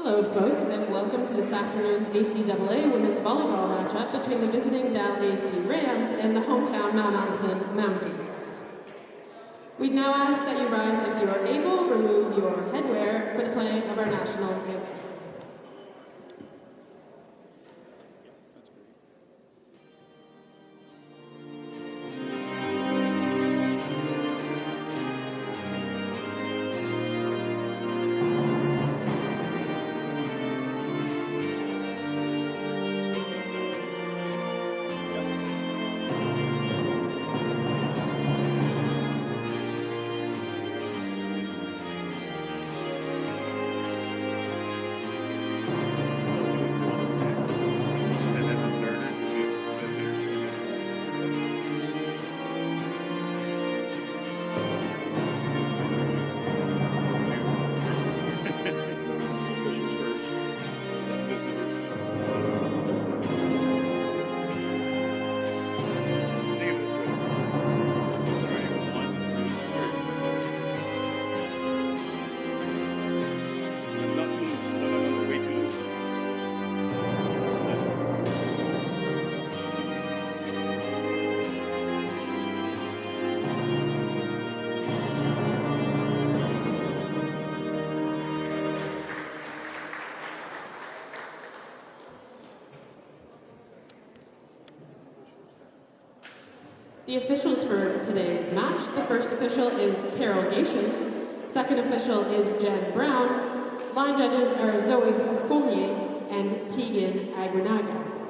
Hello, folks, and welcome to this afternoon's ACAA women's volleyball matchup between the visiting DAL AC Rams and the hometown Mount Allison Mounties. We'd now ask that you rise if you are able, remove your headwear for the playing of our national anthem. The officials for today's match, the first official is Carol Gation, second official is Jen Brown, line judges are Zoe Fournier and Tegan Aguinaga.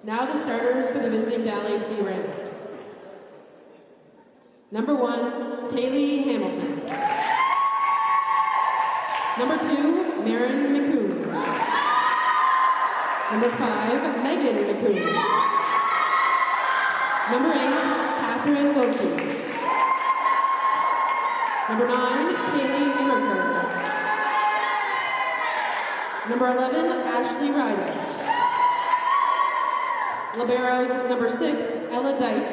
Now the starters for the visiting DAL AC Rams. Number 1, Kaylee Hamilton. Number 2, Marin McCoon. Number 5, Megan McCoon. Number 8, Catherine Wilkie. Number 9, Kaylee Ingerker. Number 11, Ashley Rideout. Liberos, number 6, Ella Dyke.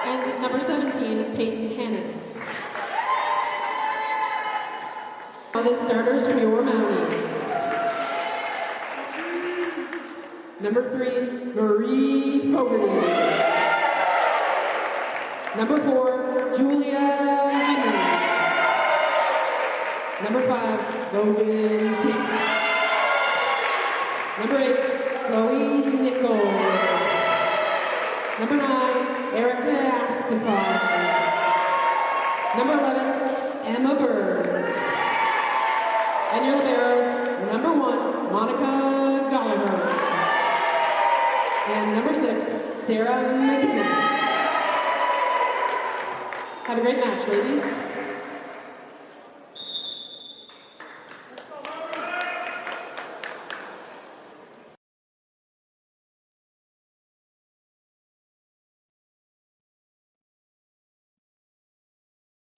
And number 17, Peyton Hannon. Now the starters for your Mounties. Number 3, Marie Fogarty. Number 4, Julia Henry. Number 5, Logan Tate. Number 8, Chloe Nichols. Number 9, Erica Astafar. Number 11, Emma Burns. And your liberos, number 1, Monica Gallagher. And number 6, Sarah McGinnis. Have a great match, ladies.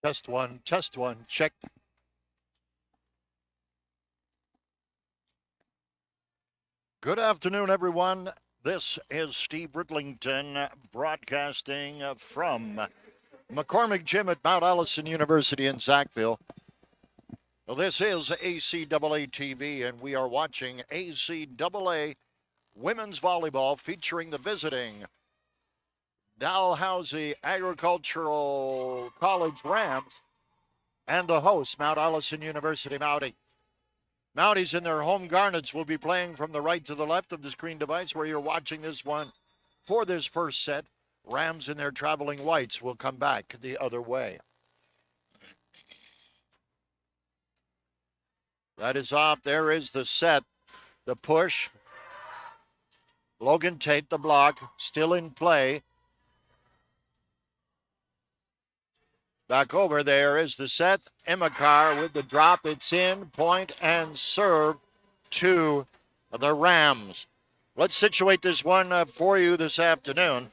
Test one, check. Good afternoon, everyone. This is Steve Riddlington broadcasting from McCormick Gym at Mount Allison University in Sackville. Well, this is ACAA TV, and we are watching ACAA women's volleyball featuring the visiting Dalhousie Agricultural College Rams and the host, Mount Allison University Mountie. Mounties in their home garnets will be playing from the right to the left of the screen device where you're watching this one for this first set. Rams in their traveling whites will come back the other way. That is off. There is the set. The push. Logan Tate, the block, still in play. Back over there is the set. Emma Carr with the drop. It's in, point, and serve to the Rams. Let's situate this one for you this afternoon.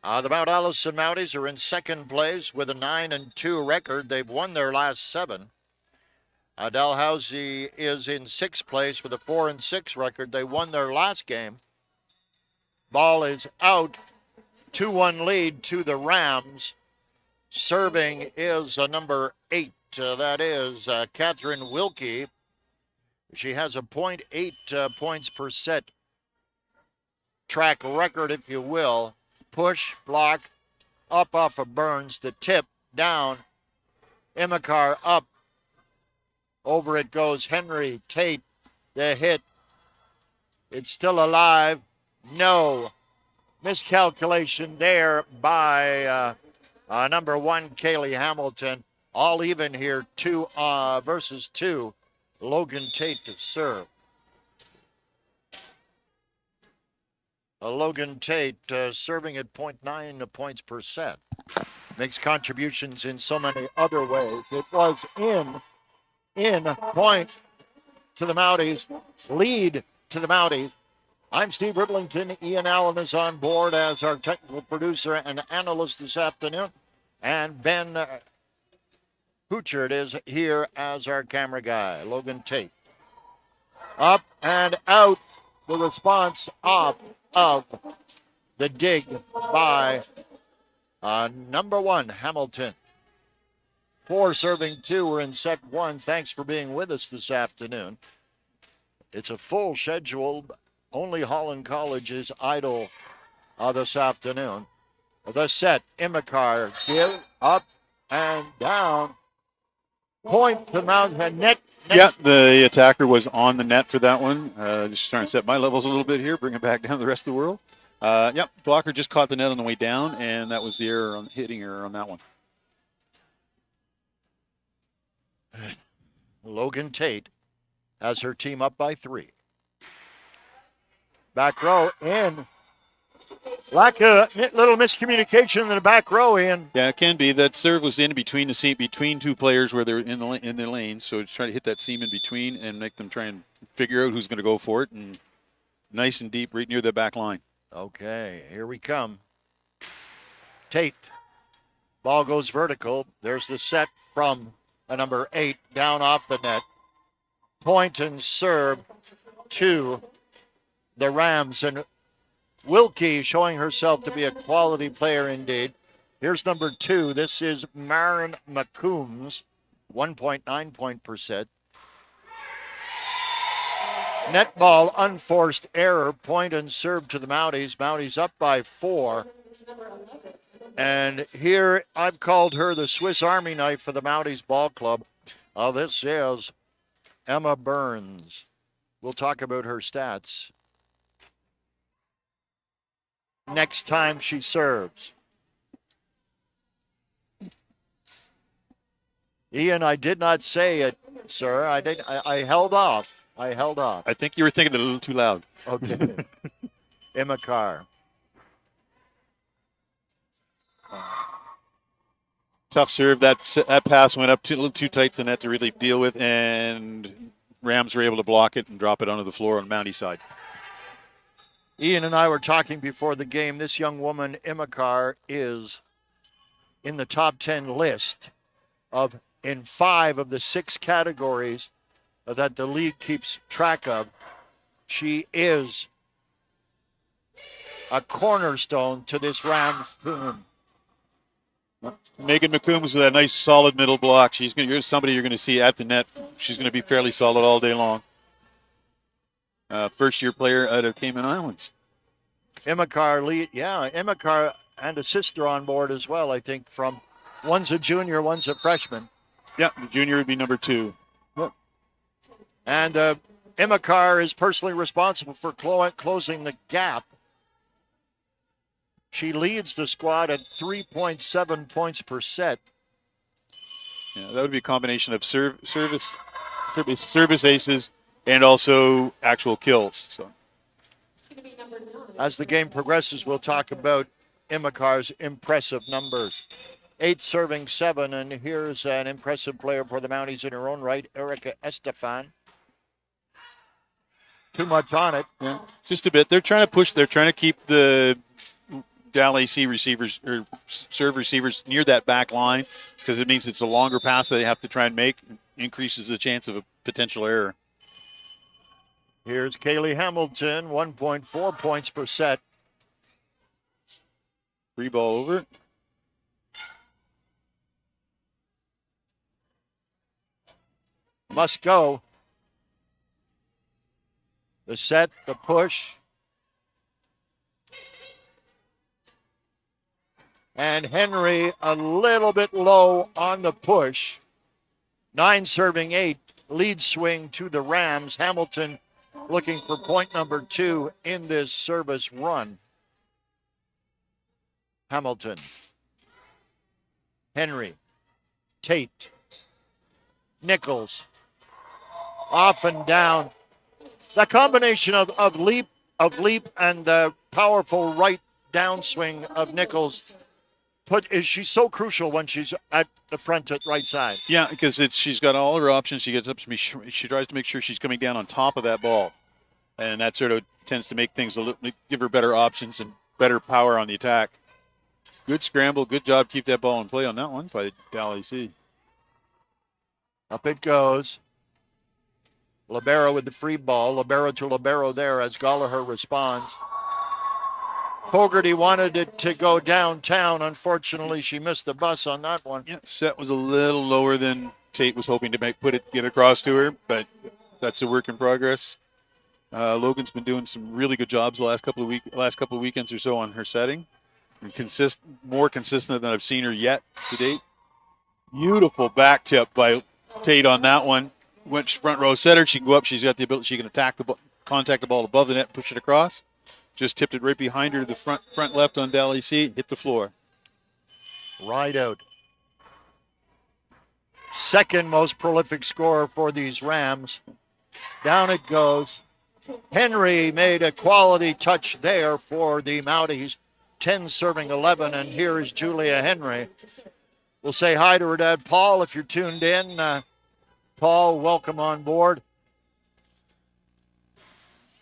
The Mount Allison Mounties are in second place with a 9-2 record. They've won their last 7. Dalhousie is in 6th place with a 4-6 record. They won their last game. Ball is out. 2-1 lead to the Rams. Serving is number 8, That is Catherine Wilkie. She has a .8 points per set track record, if you will. Push, block, up off of Burns, the tip, down. Imikar up. Over it goes Henry Tate. The hit. It's still alive. No. Miscalculation there by number 1, Kaylee Hamilton. All even here, 2 versus 2. Logan Tate to serve. Logan Tate serving at .9 points per set. Makes contributions in so many other ways. It was in point to the Mounties, lead to the Mounties. I'm Steve Riddlington. Ian Allen is on board as our technical producer and analyst this afternoon. And Ben Hoochard is here as our camera guy. Logan Tate. Up and out. The response off of the dig by number 1, Hamilton. 4 serving 2. We're in set 1. Thanks for being with us this afternoon. It's a full schedule. Only Holland College is idle this afternoon. The set, Imikar, give, up, and down. Point to Mountain net. Yeah, the attacker was on the net for that one. Just trying to set my levels a little bit here, bring it back down to the rest of the world. Yep, blocker just caught the net on the way down, and that was the error on hitting her on that one. Logan Tate has her team up by 3. Back row in. Like a little miscommunication in the back row, Ian. Yeah, it can be. That serve was in between the seat, between 2 players where they're in their lane. So it's trying to hit that seam in between and make them try and figure out who's going to go for it. And nice and deep right near the back line. Okay, here we come. Tate. Ball goes vertical. There's the set from number 8 down off the net. Point and serve to the Rams. And Wilkie showing herself to be a quality player indeed. Here's number 2. This is Marin McCombs. 1.9 point per set. Net ball, unforced error. Point and serve to the Mounties. Mounties up by 4. And here I've called her the Swiss Army knife for the Mounties ball club. This is Emma Burns. We'll talk about her stats next time she serves. Ian, I did not say it, sir. I held off. I think you were thinking it a little too loud. Okay. Imikar. Tough serve. That pass went up a little too tight to the net to really deal with, and Rams were able to block it and drop it onto the floor on Mountie side. Ian and I were talking before the game. This young woman, Imikar, is in the top 10 list in 5 of the 6 categories that the league keeps track of. She is a cornerstone to this Rams team. Megan McCombs with that nice solid middle block. You're somebody you're going to see at the net. She's going to be fairly solid all day long. First-year player out of Cayman Islands. Imikar and a sister on board as well, I think, from one's a junior, one's a freshman. Yeah, the junior would be number 2. Yep. And Imikar is personally responsible for closing the gap. She leads the squad at 3.7 points per set. Yeah, that would be a combination of service aces and also actual kills. So, as the game progresses, we'll talk about Imikar's impressive numbers. 8 serving 7, and here's an impressive player for the Mounties in her own right, Erica Estefan. Too much on it. Yeah, just a bit. They're trying to push. They're trying to keep the DAL AC receivers or serve receivers near that back line because it means it's a longer pass that they have to try and make. Increases the chance of a potential error. Here's Kaylee Hamilton, 1.4 points per set. Free ball over. must go. The set, the push. And Henry a little bit low on the push. 9 serving 8. Lead swing to the Rams. Hamilton looking for point number 2 in this service run. Hamilton. Henry. Tate. Nichols. Off and down. The combination of leap and the powerful right downswing of Nichols she's so crucial when she's at the front at right side. Yeah, because she's got all her options. She gets up to me. She tries to make sure she's coming down on top of that ball, and that sort of tends to make things give her better options and better power on the attack. Good scramble, good job. Keep that ball in play on that one by DAL AC. Up it goes. Libero with the free ball. Libero to Libero there as Gallagher responds. Fogarty wanted it to go downtown. Unfortunately, she missed the bus on that one. Yeah, set was a little lower than Tate was hoping to get across to her, but that's a work in progress. Logan's been doing some really good jobs the last couple of weekends or so on her setting, and more consistent than I've seen her yet to date. Beautiful back tip by Tate on that one. Went front row setter. She can go up. She's got the ability. She can contact the ball above the net, push it across. Just tipped it right behind her to the front left on DAL AC. Hit the floor. Right out. Second most prolific scorer for these Rams. Down it goes. Henry made a quality touch there for the Mounties. 10 serving 11, and here is Julia Henry. We'll say hi to her dad, Paul, if you're tuned in. Paul, welcome on board.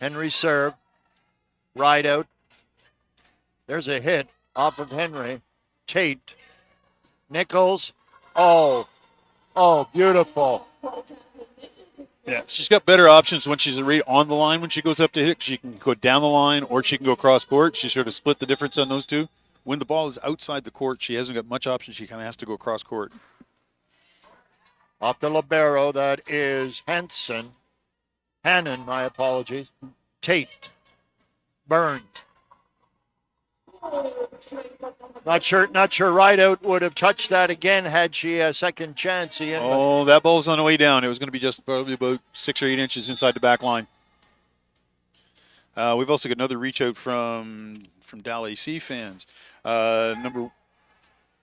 Henry serve. Right out. There's a hit off of Henry. Tate. Nichols. Oh, beautiful. Yeah, she's got better options when she's right on the line when she goes up to hit. She can go down the line or she can go cross court. She sort of split the difference on those two. When the ball is outside the court, she hasn't got much option. She kind of has to go cross court. Off the libero, that is Hannon, my apologies. Tate. Burns. Not sure Rideout would have touched that again had she a second chance. Ian. Oh, that ball's on the way down. It was going to be just probably about 6 or 8 inches inside the back line. We've also got another reach out from DAL AC fans. Number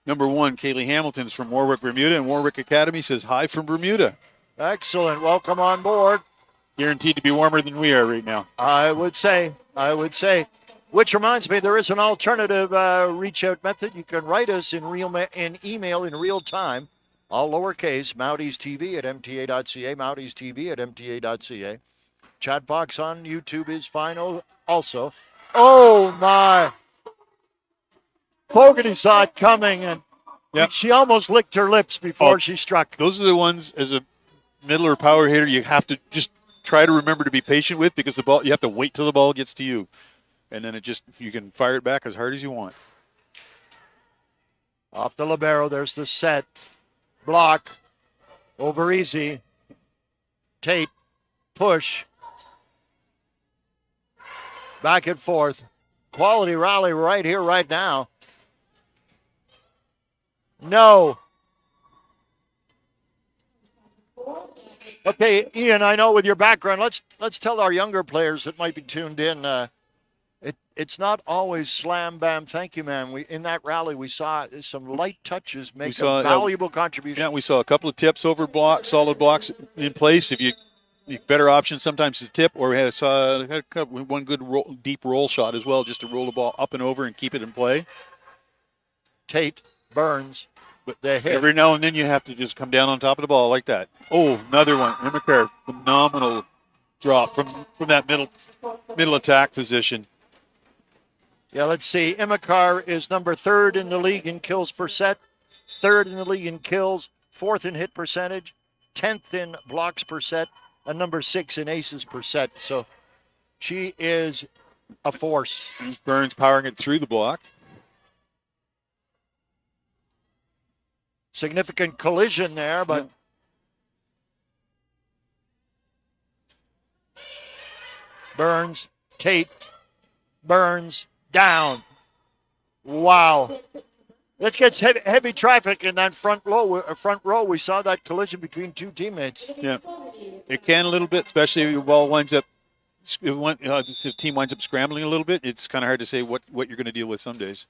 1, Kaylee Hamilton's from Warwick, Bermuda, and Warwick Academy says hi from Bermuda. Excellent. Welcome on board. Guaranteed to be warmer than we are right now. I would say. Which reminds me, there is an alternative reach-out method. You can write us in email in real time, all lowercase, MoutiesTV at MTA.ca, MoutiesTV at MTA.ca. Chat box on YouTube is fine also. Oh, my. Fogarty saw it coming, and she almost licked her lips before she struck. Those are the ones, as a middle or power hitter, you have to just try to remember to be patient with, because the ball, you have to wait till the ball gets to you. And then you can fire it back as hard as you want. Off the libero, there's the set. Block. Over easy. Tate. Push. Back and forth. Quality rally right here, right now. No. Okay, Ian, I know with your background, let's tell our younger players that might be tuned in, it's not always slam, bam, thank you, man. In that rally, we saw some light touches make a valuable contribution. Yeah, we saw a couple of tips over blocks, solid blocks in place. If you better options sometimes to tip, or we had one good deep roll shot as well, just to roll the ball up and over and keep it in play. Tate, Burns, but the hit. Every now and then you have to just come down on top of the ball like that. Oh, another one. Immaker, phenomenal drop from that middle attack position. Yeah, let's see. Immaker is number 3rd in the league in kills per set, 3rd in the league in kills, 4th in hit percentage, 10th in blocks per set, and number 6 in aces per set. So she is a force. There's Burns powering it through the block. Significant collision there, but Burns, Tate, Burns, down. Wow. This gets heavy traffic in that front row. We saw that collision between two teammates. Yeah, it can a little bit, especially if the ball winds up. If the team winds up scrambling a little bit, it's kind of hard to say what you're going to deal with some days.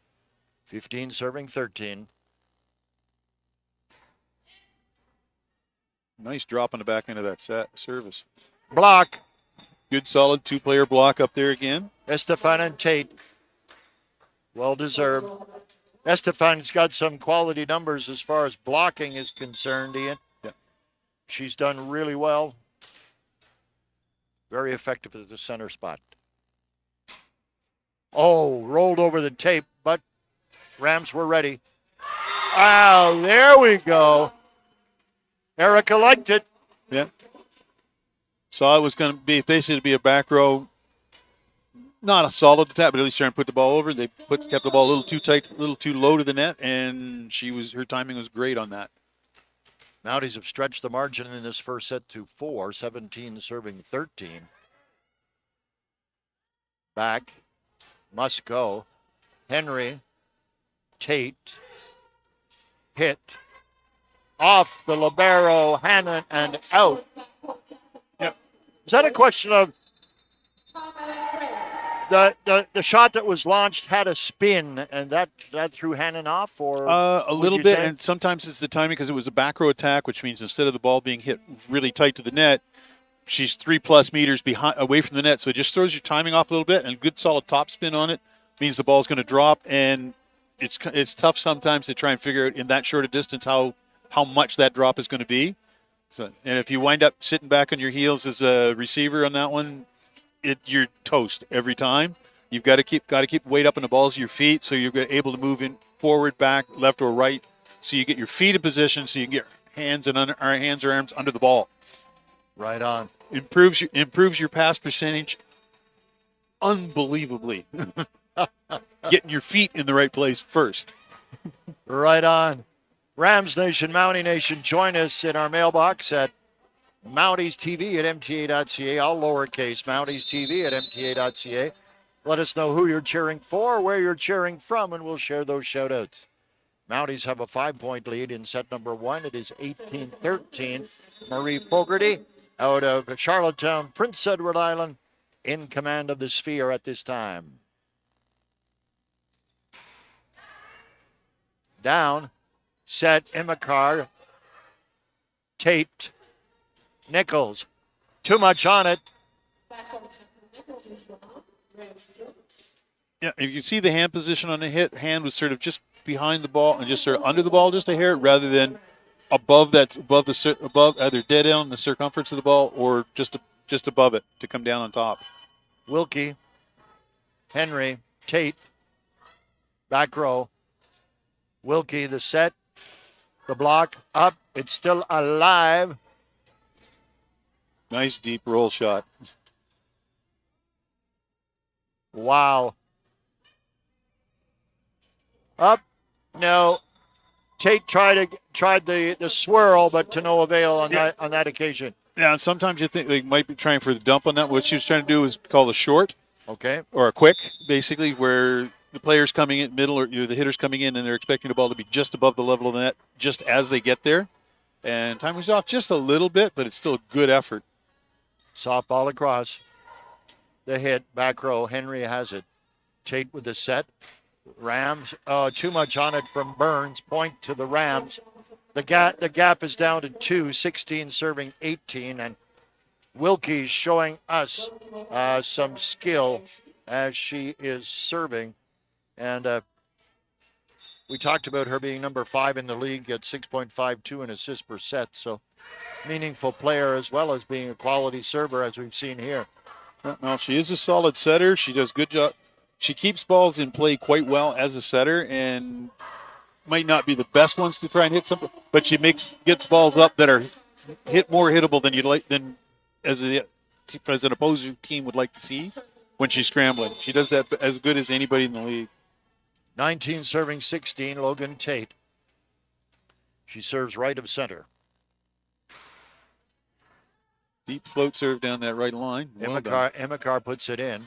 15 serving 13. Nice drop on the back end of that service. Block. Good solid two-player block up there again. Estefan and Tate. Well deserved. Estefan's got some quality numbers as far as blocking is concerned, Ian. Yeah. She's done really well. Very effective at the center spot. Oh, rolled over the tape, but Rams were ready. Wow, there we go. Erica liked it. Yeah. Saw it was going to be basically a back row. Not a solid attack, but at least trying to put the ball over. They kept the ball a little too tight, a little too low to the net, and her timing was great on that. Mounties have stretched the margin in this first set to 4, 17 serving 13. Back, must go. Henry, Tate, hit, off the libero, Hannon, and out. Yep. Is that a question of the shot that was launched had a spin, and that threw Hannon off, or a little bit, and sometimes it's the timing because it was a back row attack, which means instead of the ball being hit really tight to the net, she's 3+ meters away from the net, so it just throws your timing off a little bit, and good solid top spin on it means the ball's going to drop, and it's tough sometimes to try and figure out in that short a distance how much that drop is going to be. So, and if you wind up sitting back on your heels as a receiver on that one, you're toast every time. You've got to keep weight up in the balls of your feet, so you're able to move in forward, back, left, or right. So you get your feet in position, so you can get hands or arms under the ball. Right on. Improves your pass percentage unbelievably. Getting your feet in the right place first. Right on. Rams Nation, Mountie Nation, join us in our mailbox at Mounties TV at MTA.ca, all lowercase, Mounties TV at MTA.ca. Let us know who you're cheering for, where you're cheering from, and we'll share those shout-outs. Mounties have a 5-point lead in set number 1. It is 18-13. Marie Fogarty out of Charlottetown, Prince Edward Island, in command of the sphere at this time. Down, set, Imikar, Tate, Nichols. Too much on it. Yeah, if you see the hand position on the hit, hand was sort of just behind the ball and just sort of under the ball just a hair, rather than above either dead end on the circumference of the ball or just above it to come down on top. Wilkie, Henry, Tate, back row. Wilkie, the set, the block up. It's still alive. Nice deep roll shot. Wow. Up. No. Tate tried the swirl, but to no avail on that occasion. Yeah, and sometimes you think they might be trying for the dump on that. What she was trying to do is called a short. Okay. Or a quick, basically, where the player's coming in middle or the hitter's coming in and they're expecting the ball to be just above the level of the net just as they get there. And time was off just a little bit, but it's still a good effort. Soft ball across. The hit, back row. Henry has it. Tate with the set. Rams, too much on it from Burns. Point to the Rams. The gap is down to 2, 16 serving 18. And Wilkie's showing us some skill as she is serving. And we talked about her being number 5 in the league at 6.52 in assists per set. So meaningful player as well as being a quality server, as we've seen here. Well, she is a solid setter. She does good job. She keeps balls in play quite well as a setter, and might not be the best ones to try and hit something, but she gets balls up that are more hittable than you'd like than as an opposing team would like to see when she's scrambling. She does that as good as anybody in the league. 19 serving 16, Logan Tate. She serves right of center. Deep float serve down that right line. Well done. Imikar puts it in.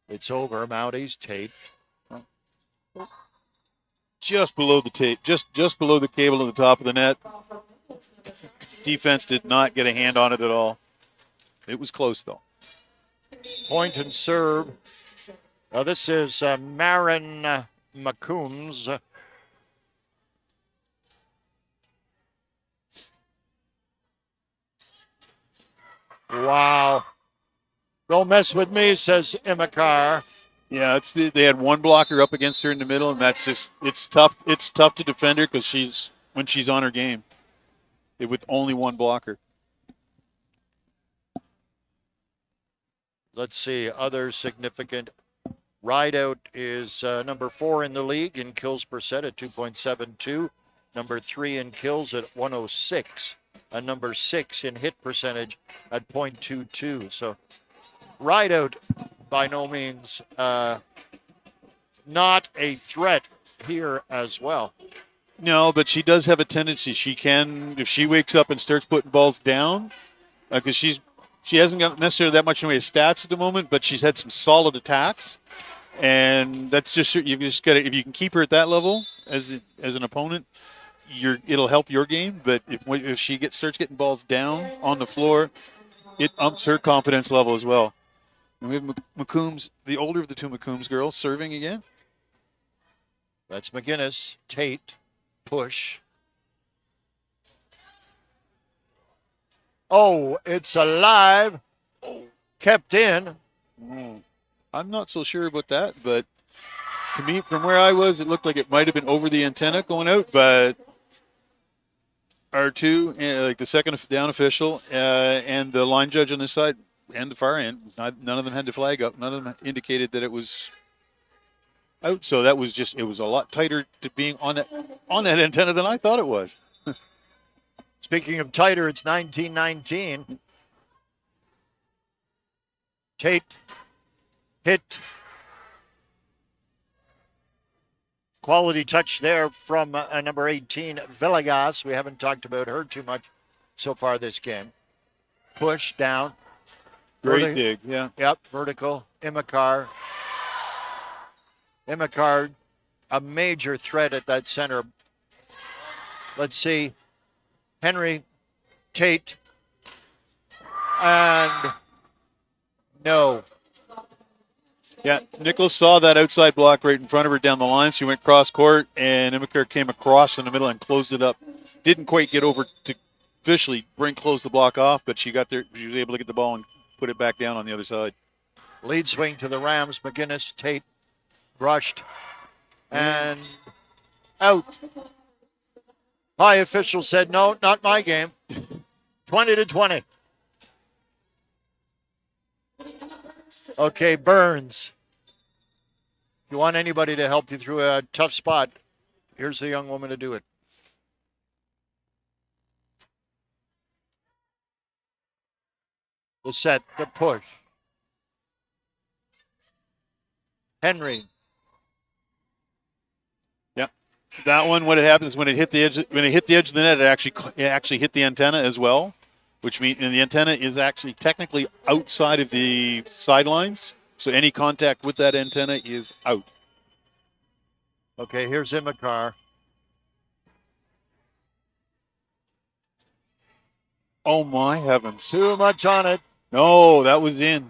It's over. Mounties, Tate. Just below the tape, just below the cable at the top of the net. Defense did not get a hand on it at all. It was close, though. Point and serve. This is Marin McCombs. Wow. Don't mess with me, says Imikar. Yeah, they had one blocker up against her in the middle, and that's just it's tough. It's tough to defend her because when she's on her game, with only one blocker. Let's see, other significant. Rideout is number 4 in the league in kills per set at 2.72. Number 3 in kills at 106. And number 6 in hit percentage at 0.22. So Rideout, by no means not a threat here as well. No, but she does have a tendency. She can, if she wakes up and starts putting balls down, because she hasn't got necessarily that much in the way of stats at the moment, but she's had some solid attacks. And that's just, you just got to, if you can keep her at that level as an opponent, it'll help your game. But if she starts getting balls down on the floor, it umps her confidence level as well. And we have McCombs, the older of the two McCombs girls, serving again. That's McGinnis, Tate, push. Oh, it's alive. Kept in. I'm not so sure about that, but to me, from where I was, it looked like it might have been over the antenna going out, but R2, like the second down official, and the line judge on this side and the far end, none of them had the flag up. None of them indicated that it was out. So that was it was a lot tighter to being on that antenna than I thought it was. Speaking of tighter, it's 19-19. Tate hit. Quality touch there from number 18, Villegas. We haven't talked about her too much so far this game. Push down. Great dig, yeah. Yep, vertical. Imikar, a major threat at that center. Let's see. Henry, Tate, and no. Yeah, Nicholas saw that outside block right in front of her down the line. She went cross court, and Imikar came across in the middle and closed it up. Didn't quite get over to officially close the block off, but she got there. She was able to get the ball and put it back down on the other side. Lead swing to the Rams. McGinnis, Tate, brushed, and out. High official said, no, not my game. 20-20. Okay, Burns. If you want anybody to help you through a tough spot, here's the young woman to do it. The set, the push. Henry. Yeah, that one. What happens when it hit the edge? When it hit the edge of the net, it actually hit the antenna as well, which means the antenna is actually technically outside of the sidelines. So any contact with that antenna is out. Okay, here's Imikar. Oh my heavens! Too much on it. No, that was in.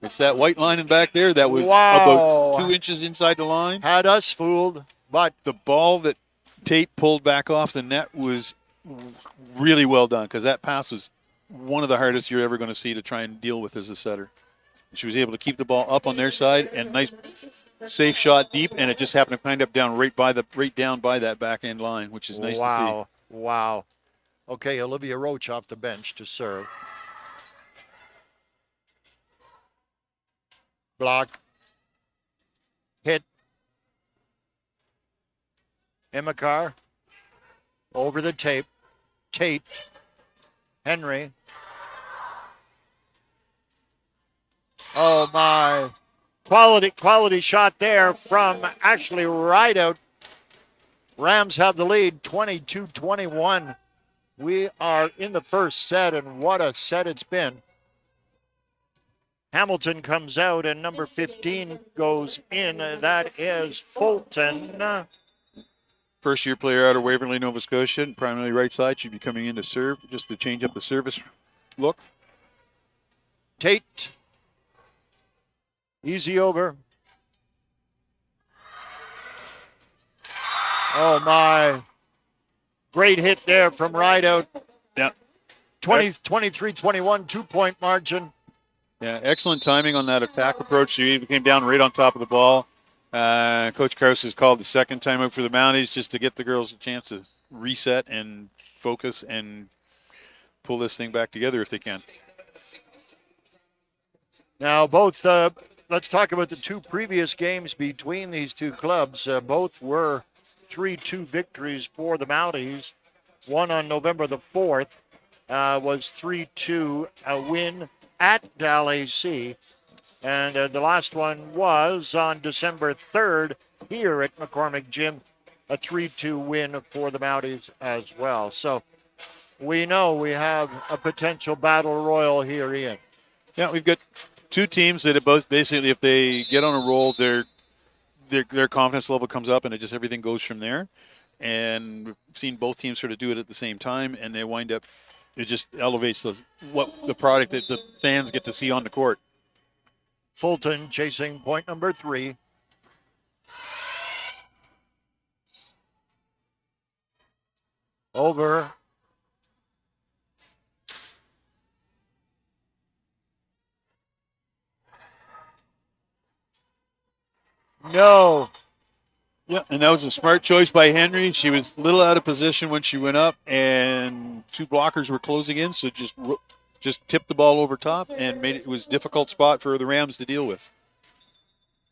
It's that white line in back there that was about 2 inches inside the line. Had us fooled, but the ball that Tate pulled back off the net was really well done, because that pass was one of the hardest you're ever going to see to try and deal with as a setter. She was able to keep the ball up on their side, and nice safe shot deep, and it just happened to kind of down right down by that back end line, which is nice to see. Wow. Okay, Olivia Roach off the bench to serve. Block. Hit. Imikar. Over the tape. Tate. Henry. Oh my. Quality shot there from Ashley Rideout. Rams have the lead 22-21. We are in the first set, and what a set it's been. Hamilton comes out, and number 15 goes in. That is Fulton. First-year player out of Waverly, Nova Scotia, primarily right side. She'd be coming in to serve, just to change up the service look. Tate. Easy over. Oh, my. Great hit there from Rideout. Yeah. 23-21, 2-point margin. Yeah, excellent timing on that attack approach. She came down right on top of the ball. Coach Krause has called the second timeout for the Mounties just to get the girls a chance to reset and focus and pull this thing back together if they can. Now, both, let's talk about the two previous games between these two clubs. Both were 3-2 victories for the Mounties. One on November the 4th was 3-2, a win at DAL AC. And the last one was on December 3rd here at McCormick Gym, a 3-2 win for the Mounties as well. So we know we have a potential battle royal here, Ian. Yeah, we've got two teams that are both basically, if they get on a roll, their confidence level comes up, and it just everything goes from there. And we've seen both teams sort of do it at the same time, and they wind up. It just elevates the product that the fans get to see on the court. Fulton chasing point number 3. Over. No. Yeah, and that was a smart choice by Henry. She was a little out of position when she went up, and two blockers were closing in, so just tipped the ball over top and made it was a difficult spot for the Rams to deal with.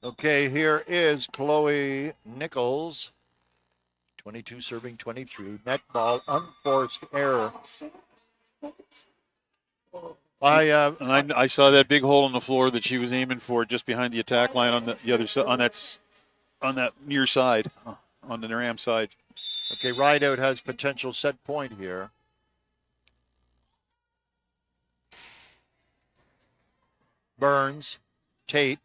Okay, here is Chloe Nichols. 22 serving 23. Net ball, unforced error. I saw that big hole in the floor that she was aiming for just behind the attack line on the other side, on that near side, on the Ram side. Okay, Rideout has potential set point here. Burns, Tate,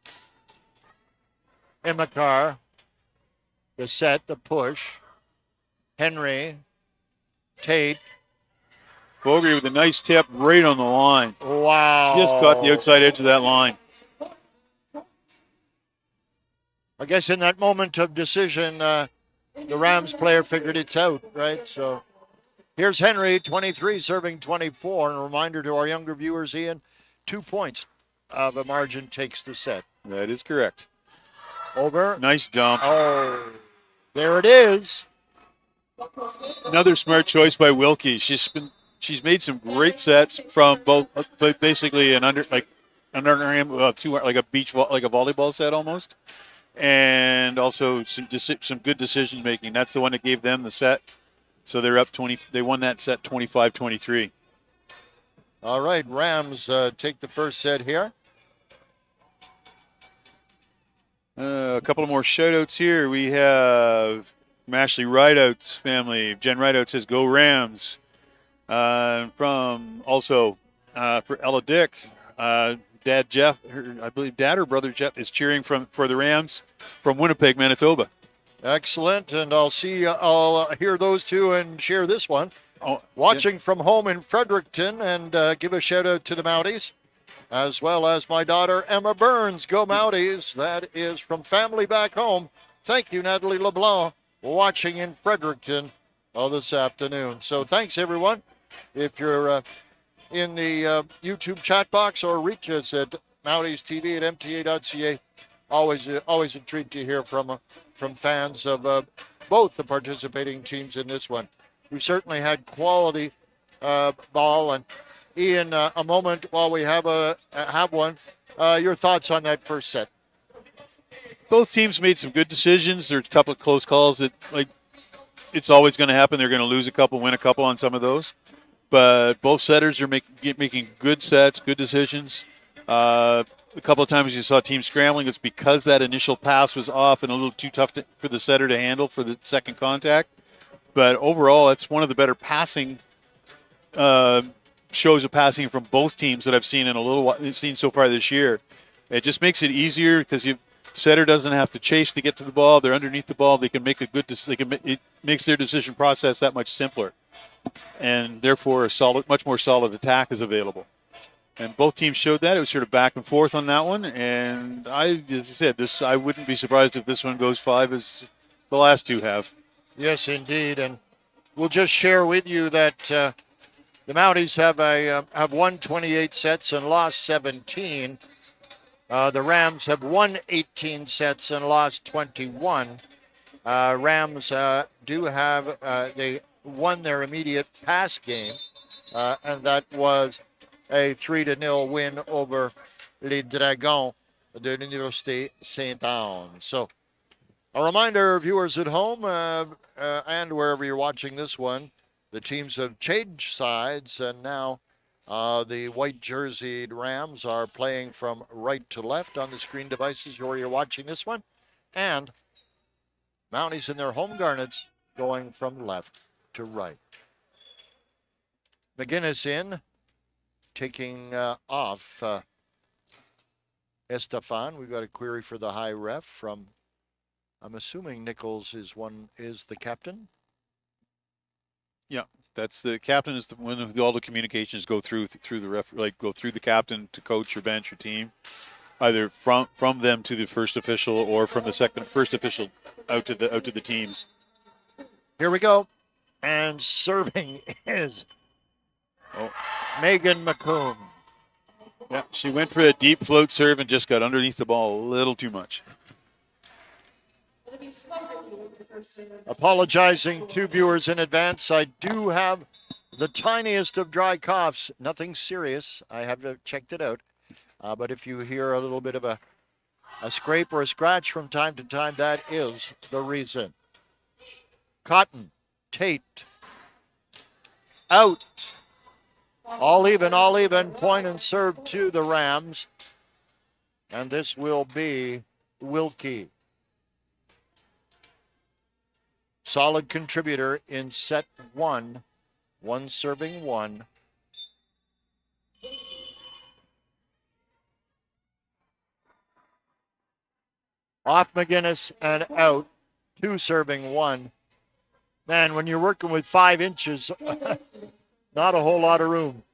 Imakar, the set, the push. Henry, Tate. Fogarty with a nice tip right on the line. Wow. Just caught the outside edge of that line. I guess in that moment of decision, the Rams player figured it's out, right? So here's Henry, 23, serving 24. And a reminder to our younger viewers, Ian, 2 points of a margin takes the set. That is correct. Over. Nice dump. Oh, there it is. Another smart choice by Wilkie. She's made some great sets from both, basically an like a volleyball set almost, and also some good decision making. That's the one that gave them the set. So they're up 20. They won that set 25-23. All right, Rams take the first set here. A couple of more shout-outs here. We have Ashley Rideout's family. Jen Rideout says, "Go Rams." From also for Ella Dick, Dad Jeff, I believe Dad or brother Jeff is cheering for the Rams from Winnipeg, Manitoba. Excellent, and I'll hear those two and share this one. Watching from home in Fredericton, and give a shout out to the Mounties, as well as my daughter Emma Burns. Go Mounties! That is from family back home. Thank you, Natalie LeBlanc, watching in Fredericton this afternoon. So thanks, everyone. If you're in the YouTube chat box, or reach us at mountiestv@mta.ca, always a treat to hear from fans of both the participating teams in this one. We certainly had quality ball. And Ian, a moment while we have one. Your thoughts on that first set? Both teams made some good decisions. There's a couple of close calls that, like, it's always going to happen. They're going to lose a couple, win a couple on some of those. But both setters are making good sets, good decisions. A couple of times you saw teams scrambling. It's because that initial pass was off and a little too tough for the setter to handle for the second contact. But overall, it's one of the better passing shows of passing from both teams that I've seen in a little while, seen so far this year. It just makes it easier because setter doesn't have to chase to get to the ball. They're underneath the ball. They can make a good. It makes their decision process that much simpler, and therefore a much more solid attack is available. And both teams showed that. It was sort of back and forth on that one. And as I said, I wouldn't be surprised if this one goes 5 as the last two have. Yes, indeed. And we'll just share with you that the Mounties have won 28 sets and lost 17. The Rams have won 18 sets and lost 21. Rams they won their immediate pass game, and that was a 3-0 win over Les Dragons de l'Université Saint-Anne. So a reminder, viewers at home and wherever you're watching this one, the teams have changed sides, and now the white jerseyed Rams are playing from right to left on the screen devices where you're watching this one, and Mounties in their home garnets going from left to right. McGinnis in, taking off Estefan. We've got a query for the high ref from, I'm assuming Nichols is the captain. Yeah, that's the captain is the one. All the communications go through the ref, go through the captain to coach or bench or team, either from them to the first official or from the first official out to the teams. Here we go, and serving is Megan McComb. Yeah, she went for a deep float serve and just got underneath the ball a little too much. Apologizing to viewers in advance. I do have the tiniest of dry coughs. Nothing serious. I have checked it out. But if you hear a little bit of a scrape or a scratch from time to time, that is the reason. Cotton, Tate, out. All even. Point and serve to the Rams. And this will be Wilkie. Solid contributor in set 1. 1 serving 1. Off McGinnis and out. 2 serving 1. Man, when you're working with 5 inches, not a whole lot of room.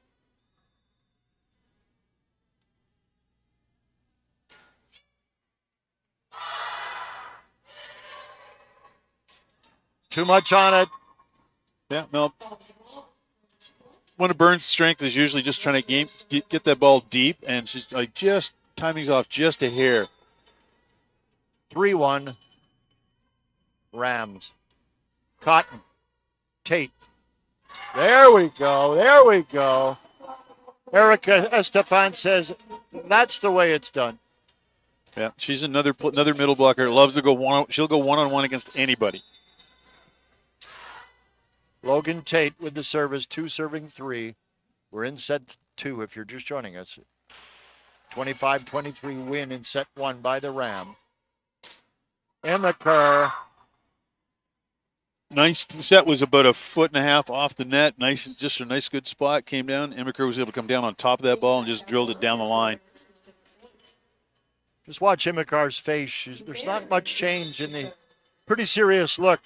Too much on it. Yeah, no. One of Burns' strength is usually just trying to get that ball deep, and she's just timing's off just a hair. 3-1. Rams. Cotton. Tate. There we go. Erica Estefan says that's the way it's done. Yeah, she's another middle blocker. Loves to go one. She'll go one-on-one against anybody. Logan Tate with the service, 2 serving 3. We're in set 2 if you're just joining us. 25-23 win in set 1 by the Ram. Emma Kerr. Nice set was about 1.5 feet off the net. Just a nice good spot. Came down. Emma Kerr was able to come down on top of that ball and just drilled it down the line. Just watch Emma Kerr's face. There's not much change in the pretty serious look.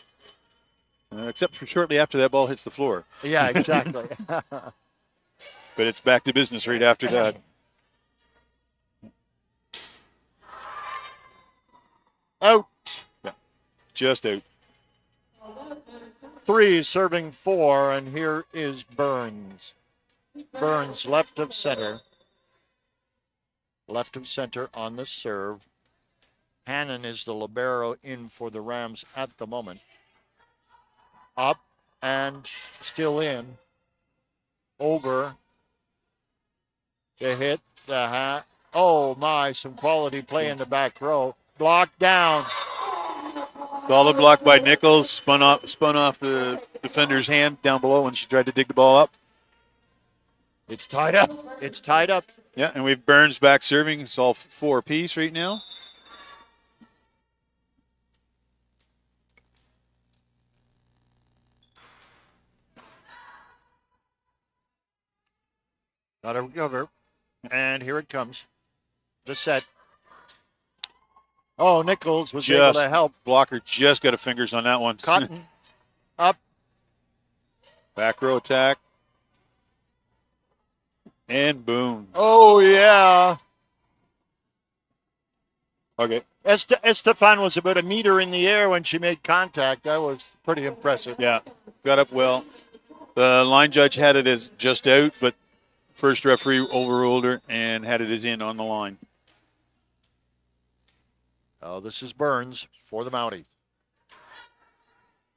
Except for shortly after that ball hits the floor. Yeah, exactly. But it's back to business right after that. Out. Yeah, just out. 3 serving 4, and here is Burns. Burns left of center. Left of center on the serve. Hannon is the libero in for the Rams at the moment. Up and still in. Over. The hit. The hat. Oh my, some quality play in the back row. Blocked down. Solid block by Nichols. Spun off the defender's hand down below when she tried to dig the ball up. It's tied up. Yeah, and we've Burns back serving. It's all 4 apiece right now. Got to recover. And here it comes. The set. Oh, Nichols was able to help. Blocker just got her fingers on that one. Cotton. Up. Back row attack. And boom. Oh, yeah. Okay. Estefan was about a meter in the air when she made contact. That was pretty impressive. Yeah. Got up well. The line judge had it as just out, but first referee overruled her and had it as in on the line. Oh, this is Burns for the Mounties.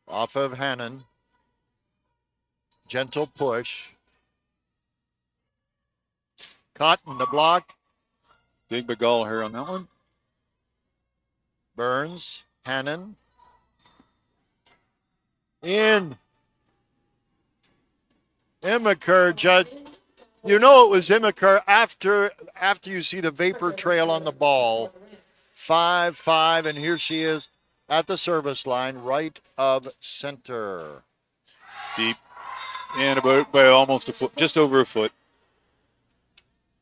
Off of Hannon. Gentle push. Cotton the block. Big Begallagher on that one. Burns. Hannon. In. Immaker, Judd. You know it was Immaker after you see the vapor trail on the ball. 5-5, and here she is at the service line, right of center. Deep. And about by almost a foot, just over a foot.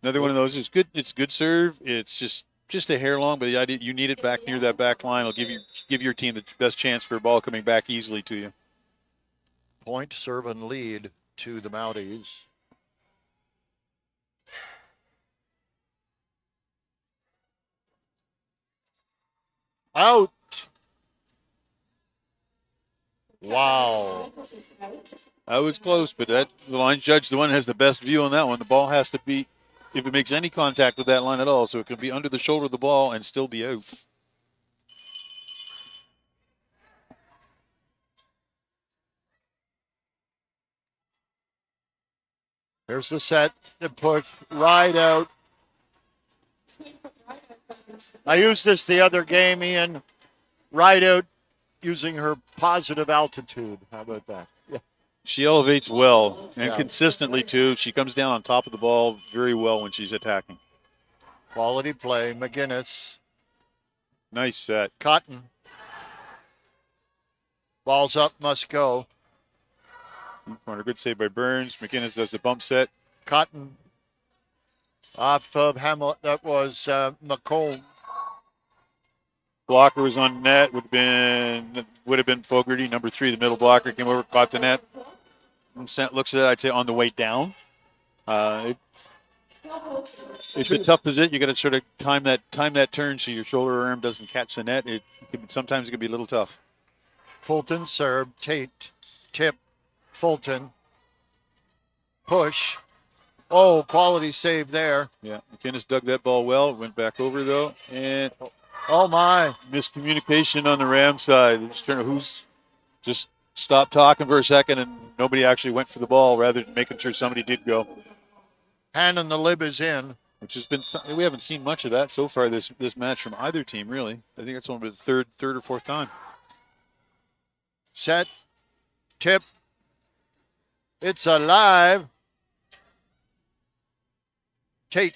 Another one of those is good. It's good serve. It's just a hair long, but the idea you need it back near that back line. It'll give your team the best chance for a ball coming back easily to you. Point, serve, and lead to the Mounties. Out. Wow. That was close, but the line judge, the one that has the best view on that one. The ball has to be, if it makes any contact with that line at all, so it can be under the shoulder of the ball and still be out. There's the set, the push, right out. I used this the other game, Ian. Right out using her positive altitude. How about that? Yeah. She elevates well and Yeah. consistently, too. She comes down on top of the ball very well when she's attacking. Quality play. McGinnis. Nice set. Cotton. Ball's up, must go. Corner, good save by Burns. McGinnis does the bump set. Cotton. Off of Hamilton. That was McComb. Blocker was on net. Would have been Fogarty, number 3. The middle blocker came over, caught the net. Looks at that, I'd say on the way down. It's a tough position. You got to sort of time that turn so your shoulder or arm doesn't catch the net. Sometimes it can be a little tough. Fulton serve. Tate. Tip. Fulton. Push. Oh, quality save there. Yeah, McInnes dug that ball well. Went back over, though. And oh, my. Miscommunication on the Ram side. Who's just stopped talking for a second, and nobody actually went for the ball rather than making sure somebody did go. Hand on the lib is in. Which has been something we haven't seen much of that so far this match from either team, really. I think it's only the third or fourth time. Set. Tip. It's alive. Tate.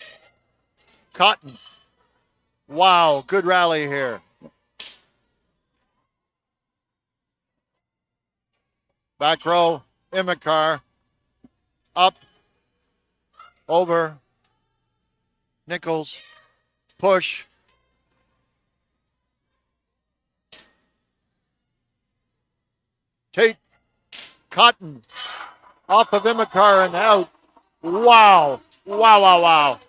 Cotton. Wow, good rally here. Back row, Imikar. Up. Over. Nichols. Push. Tate. Cotton. Off of Imikar and out. Wow. Wow, wow, wow.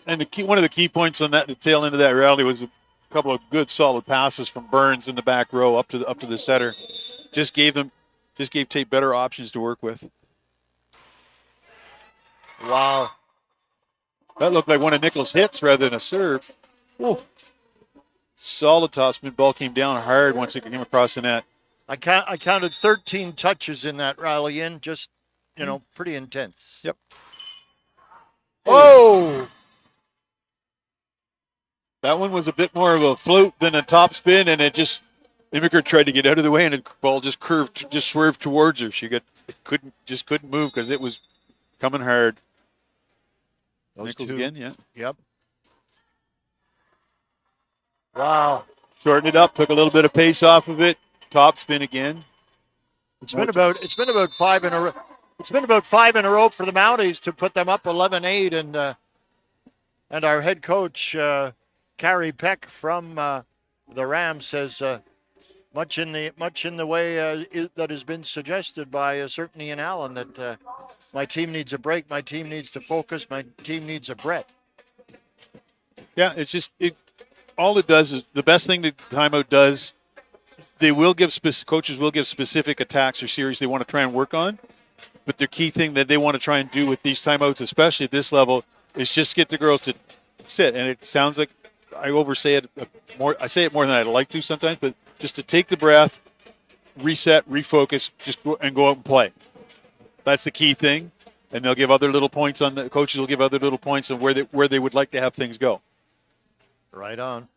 And one of the key points on that, the tail end of that rally, was a couple of good, solid passes from Burns in the back row up to the setter. Just gave Tate better options to work with. Wow. That looked like one of Nichols' hits rather than a serve. Ooh. Solid topspin. Ball came down hard once it came across the net. I counted 13 touches in that rally in, just, pretty intense. Yep. Oh! That one was a bit more of a float than a top spin, and Immiker tried to get out of the way, and the ball just swerved towards her. She couldn't move because it was coming hard. Those Nichols two. again, yeah. Yep. Wow. Shortened it up, took a little bit of pace off of it. Top spin again. It's been about 5 in a row. It's been about 5 in a row for the Mounties to put them up 11-8, and our head coach, Carrie Peck from the Rams, says much in the way that has been suggested by certainly Ian Allen, that my team needs a break, my team needs to focus, my team needs a breath. Yeah, it's just all it does is the best thing that timeout does. They will give coaches will give specific attacks or series they want to try and work on, but the key thing that they want to try and do with these timeouts, especially at this level, is just get the girls to sit. And it sounds like I oversay it more. I say it more than I'd like to sometimes, but just to take the breath, reset, refocus, just go out and play. That's the key thing. And they'll give other little points on the coaches will give other little points on where they would like to have things go. Right on.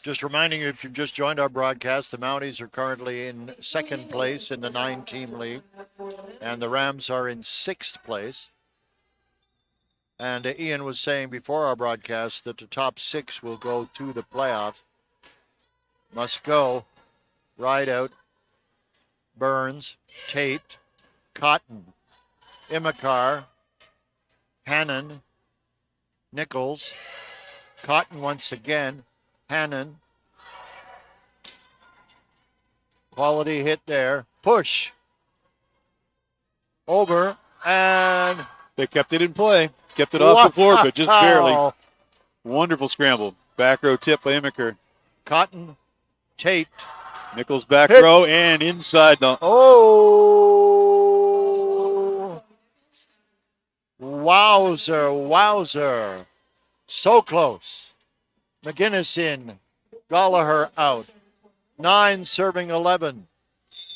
Just reminding you, if you've just joined our broadcast, the Mounties are currently in second place in the 9-team league, and the Rams are in 6th place. And Ian was saying before our broadcast that the top 6 will go to the playoffs. Must go, Rideout, Burns, Tate, Cotton, Imikar, Hannon, Nichols, Cotton once again, Hannon. Quality hit there. Push. Over. And they kept it in play. Kept it off the floor, but just barely. Wonderful scramble. Back row tip by Imikar. Cotton. Tate. Nichols back hit. Row and inside the. Oh. Wowzer. So close. McGinnis in. Gallagher out. 9 serving 11.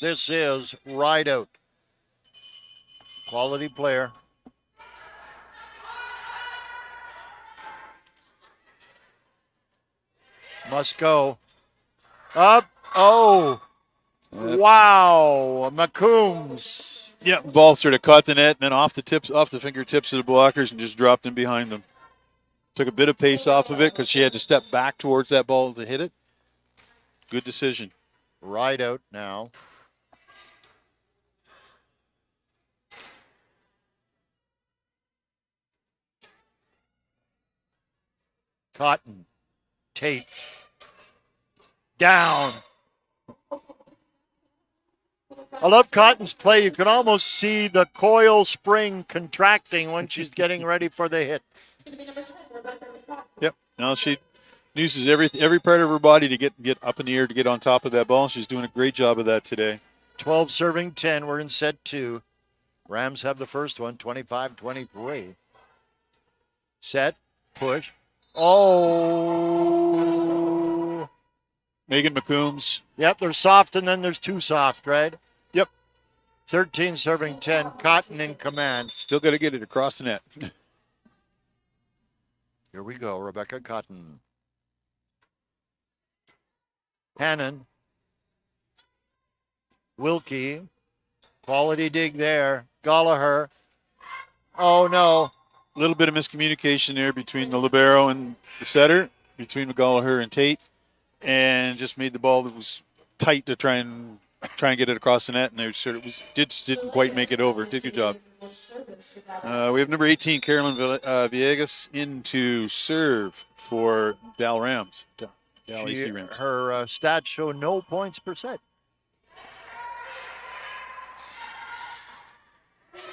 This is Rideout. Quality player. Must go. Up. Oh. Wow. McCombs. Yeah, ball sort of caught the net and then off the fingertips of the blockers and just dropped in behind them. Took a bit of pace off of it because she had to step back towards that ball to hit it. Good decision. Rideout now. Cotton. Tate. Down. I love Cotton's play. You can almost see the coil spring contracting when she's getting ready for the hit. Yep. Now she uses every part of her body to get up in the air to get on top of that ball. She's doing a great job of that today. 12 serving 10. We're in set 2. Rams have the first one, 25-23. Set. Push. Oh. Megan McCombs. Yep, there's soft and then there's too soft, right? Yep. 13 serving 10. Cotton in command. Still got to get it across the net. Here we go, Rebecca Cotton. Hannon. Wilkie. Quality dig there. Gallagher. Oh, no. A little bit of miscommunication there between the libero and the setter, between Gallagher and Tate, and just made the ball that was tight to try and get it across the net, and they sort of didn't quite make it over. Did a good job. We have number 18, Carolyn Villegas, in to serve for DAL Rams. DAL AC Rams. Her stats show no points per set.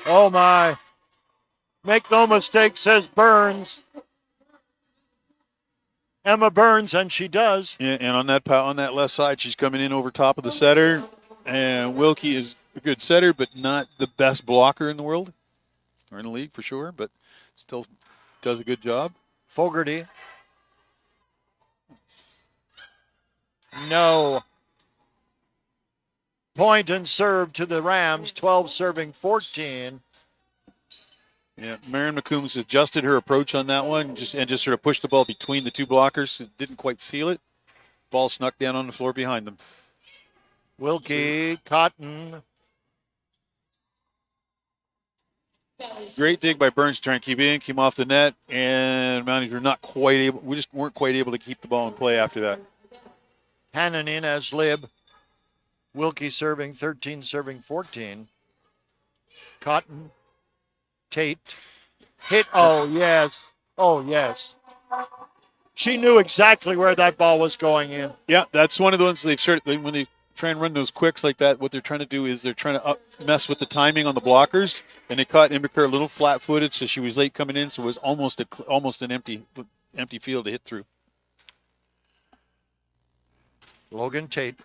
Oh, my. Make no mistake, says Burns. Emma Burns, and she does. Yeah, and on that left side, she's coming in over top of the setter. And Wilkie is a good setter, but not the best blocker in the world. Or in the league, for sure, but still does a good job. Fogarty. No. Point and serve to the Rams, 12 serving 14. Yeah, Marion McCombs adjusted her approach on that one, just sort of pushed the ball between the two blockers. It didn't quite seal it. Ball snuck down on the floor behind them. Wilkie, Cotton. Great dig by Burns to try and keep it in, came off the net, and Mounties were not quite able. We just weren't quite able to keep the ball in play after that. Hannon in as lib. Wilkie serving 13, serving 14. Cotton. Tate. Hit. Oh, yes. Oh, yes. She knew exactly where that ball was going in. Yeah, that's one of the ones when they try and run those quicks like that, what they're trying to do is they're trying to mess with the timing on the blockers, and they caught Imbiker a little flat-footed, so she was late coming in, so it was almost an empty field to hit through. Logan Tate.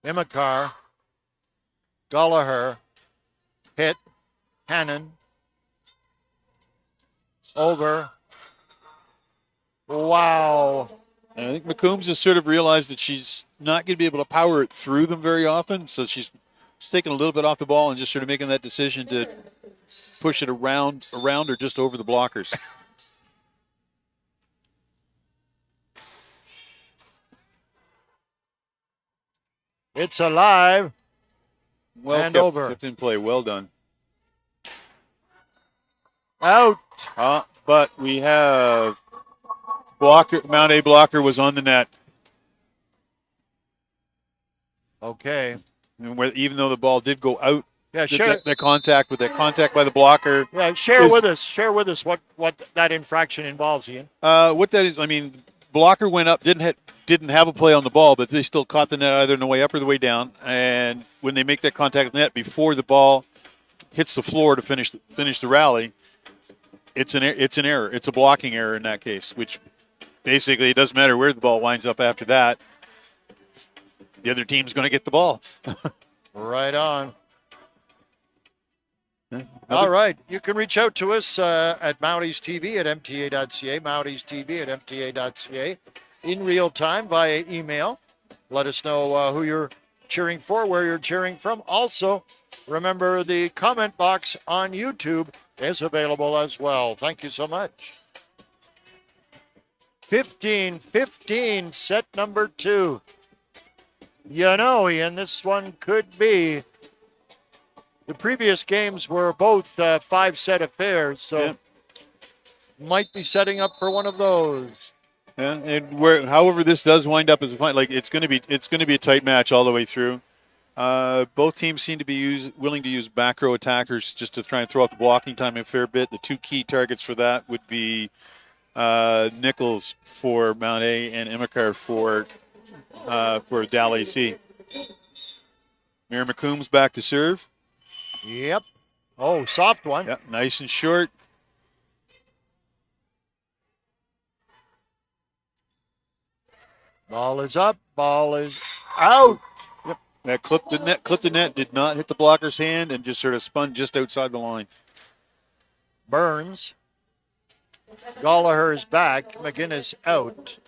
Imikar. Gallagher. Hit. Hannon. Over. Wow. And I think McCombs has sort of realized that she's not going to be able to power it through them very often, so she's taking a little bit off the ball and just sort of making that decision to push it around or just over the blockers. It's alive. Well and kept, over. Kept in play. Well done. Out. But we have blocker. Mount A blocker was on the net. Okay. And even though the ball did go out, yeah, share that contact by the blocker. Yeah, share with us what that infraction involves, Ian. What that is, I mean, blocker went up, didn't have a play on the ball, but they still caught the net either in the way up or the way down. And when they make that contact with the net before the ball hits the floor to finish the rally, it's an error. It's a blocking error in that case, which basically it doesn't matter where the ball winds up after that. The other team's going to get the ball. Right on. All right. You can reach out to us at Mounties TV at MTA.ca, Mounties TV at MTA.ca in real time via email. Let us know who you're cheering for, where you're cheering from. Also, remember the comment box on YouTube is available as well. Thank you so much. 15-15, set number 2. You know, Ian, this one could be. The previous games were both 5-set affairs, so might be setting up for one of those. Yeah, and however this does wind up as a fight, like it's going to be a tight match all the way through. Both teams seem to be willing to use back row attackers just to try and throw out the blocking time a fair bit. The two key targets for that would be Nichols for Mount A and Imikar for DAL AC. Mira McCombs back to serve. Yep. Oh, soft one. Yep, nice and short. Ball is up. Ball is out. Yep. That clipped the net, did not hit the blocker's hand, and just sort of spun just outside the line. Burns. Gallagher is back. McGinnis out.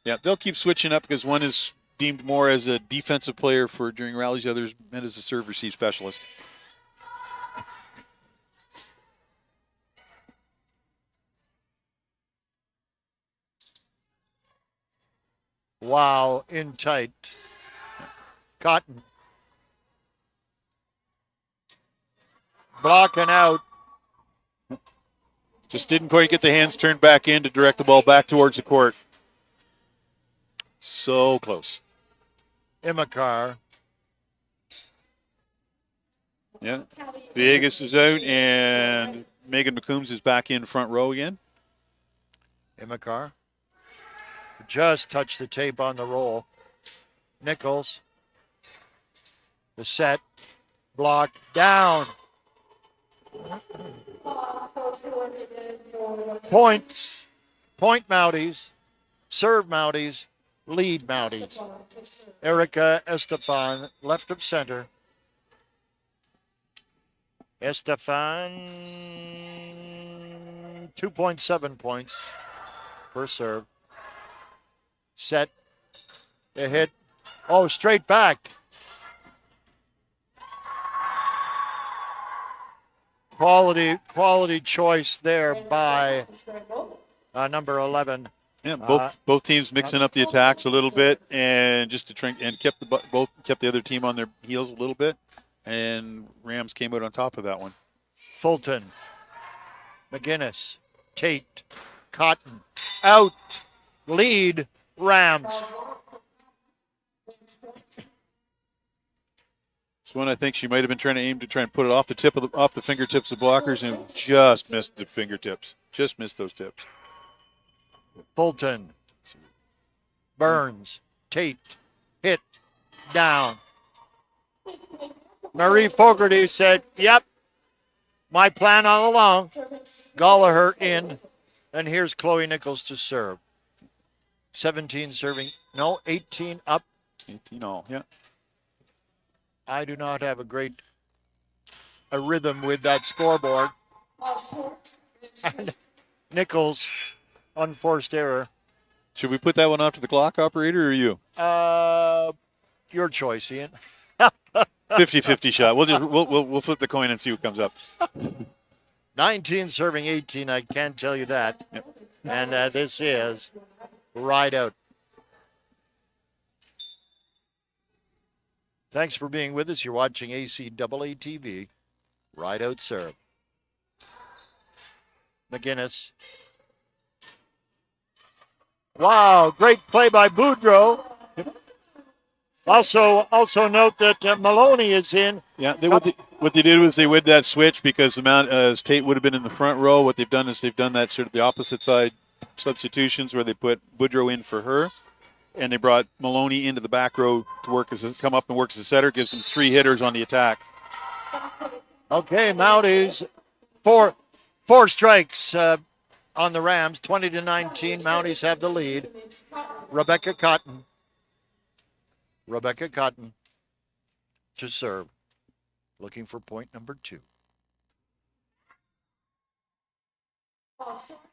Yeah, they'll keep switching up because one is deemed more as a defensive player for during rallies, the other is meant as a serve-receive specialist. Wow, in tight. Cotton. Blocking out. Just didn't quite get the hands turned back in to direct the ball back towards the court. So close. Imikar. Yeah. Villegas is out, and Megan McCombs is back in front row again. Imikar. Just touched the tape on the roll. Nichols. The set. Block down. Points. Point Mounties. Serve Mounties. Lead Mounties. Erica Estefan, left of center. Estefan, 2.7 points per serve. Set. A hit. Oh, straight back. Quality choice there by number 11. Yeah, both teams mixing up the attacks a little bit, and just to try and kept the other team on their heels a little bit, and Rams came out on top of that one. Fulton, McGinnis, Tate, Cotton, out, lead, Rams. This one I think she might have been trying to aim to try and put it off the fingertips of blockers and just missed the fingertips. Just missed those tips. Fulton. Burns. Tate. Hit. Down. Marie Fogarty said, yep, my plan all along. Gallagher in. And here's Chloe Nichols to serve. 17 serving. No, 18 up. 18 all, yeah. I do not have a rhythm with that scoreboard. And Nichols, unforced error. Should we put that one off to the clock operator or you? Your choice, Ian. 50-50 shot. We'll flip the coin and see what comes up. 19 serving 18, I can tell you that. Yep. And this is right out. Thanks for being with us. You're watching ACAA TV. Right out serve. McGinnis. Wow, great play by Boudreau. Also note that Maloney is in. Yeah, what they did was they would that switch because Tate would have been in the front row. What they've done is they've done that sort of the opposite side substitutions where they put Boudreau in for her, and they brought Maloney into the back row to come up and work as a setter. Gives them 3 hitters on the attack. Okay, Mounties, four strikes on the Rams, 20-19. Mounties have the lead. Rebecca Cotton to serve. Looking for point number 2.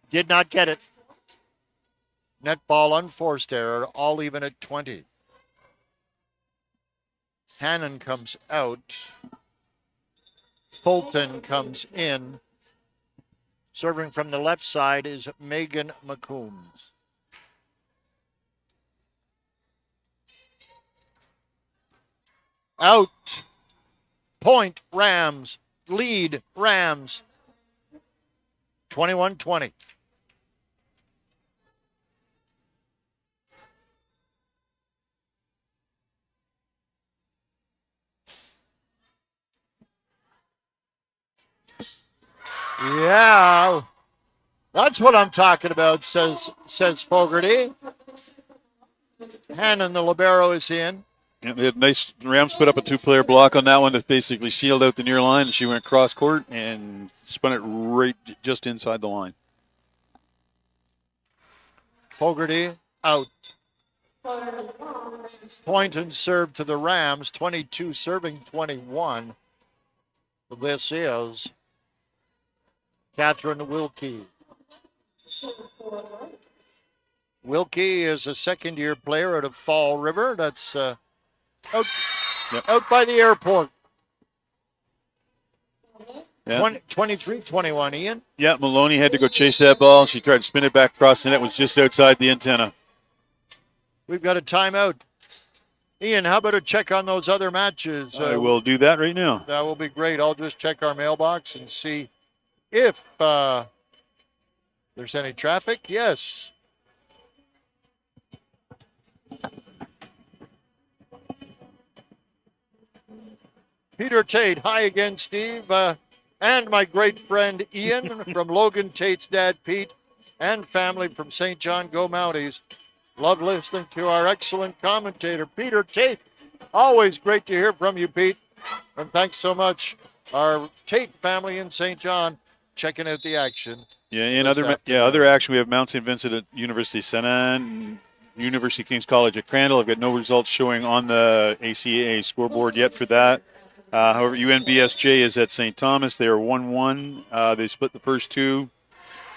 Did not get it. Net ball, unforced error, all even at 20. Hannon comes out. Fulton comes in. Serving from the left side is Megan McCombs. Out. Point Rams. Lead Rams. 21-20. Yeah, that's what I'm talking about, says Fogarty. Hannon, the libero, is in. Yeah, they had nice. The Rams put up a 2-player block on that one that basically sealed out the near line, and she went cross court and spun it right just inside the line. Fogarty out. Point and serve to the Rams, 22 serving 21. This is Catherine Wilkie. Wilkie is a second-year player out of Fall River. That's out by the airport. Yeah. 23-21, Ian. Yeah, Maloney had to go chase that ball. She tried to spin it back across the net. It was just outside the antenna. We've got a timeout. Ian, how about a check on those other matches? I will do that right now. That will be great. I'll just check our mailbox and see if there's any traffic. Yes. Peter Tate, hi again, Steve. And my great friend Ian from Logan Tate's dad, Pete, and family from St. John Go Mounties. Love listening to our excellent commentator, Peter Tate. Always great to hear from you, Pete. And thanks so much. Our Tate family in St. John checking out the action. Yeah, and other action, we have Mount St. Vincent at University of St. Anne, University of King's College at Crandall. I've got no results showing on the ACAA scoreboard yet for that. However, UNBSJ is at St. Thomas. They are 1-1. They split the first 2,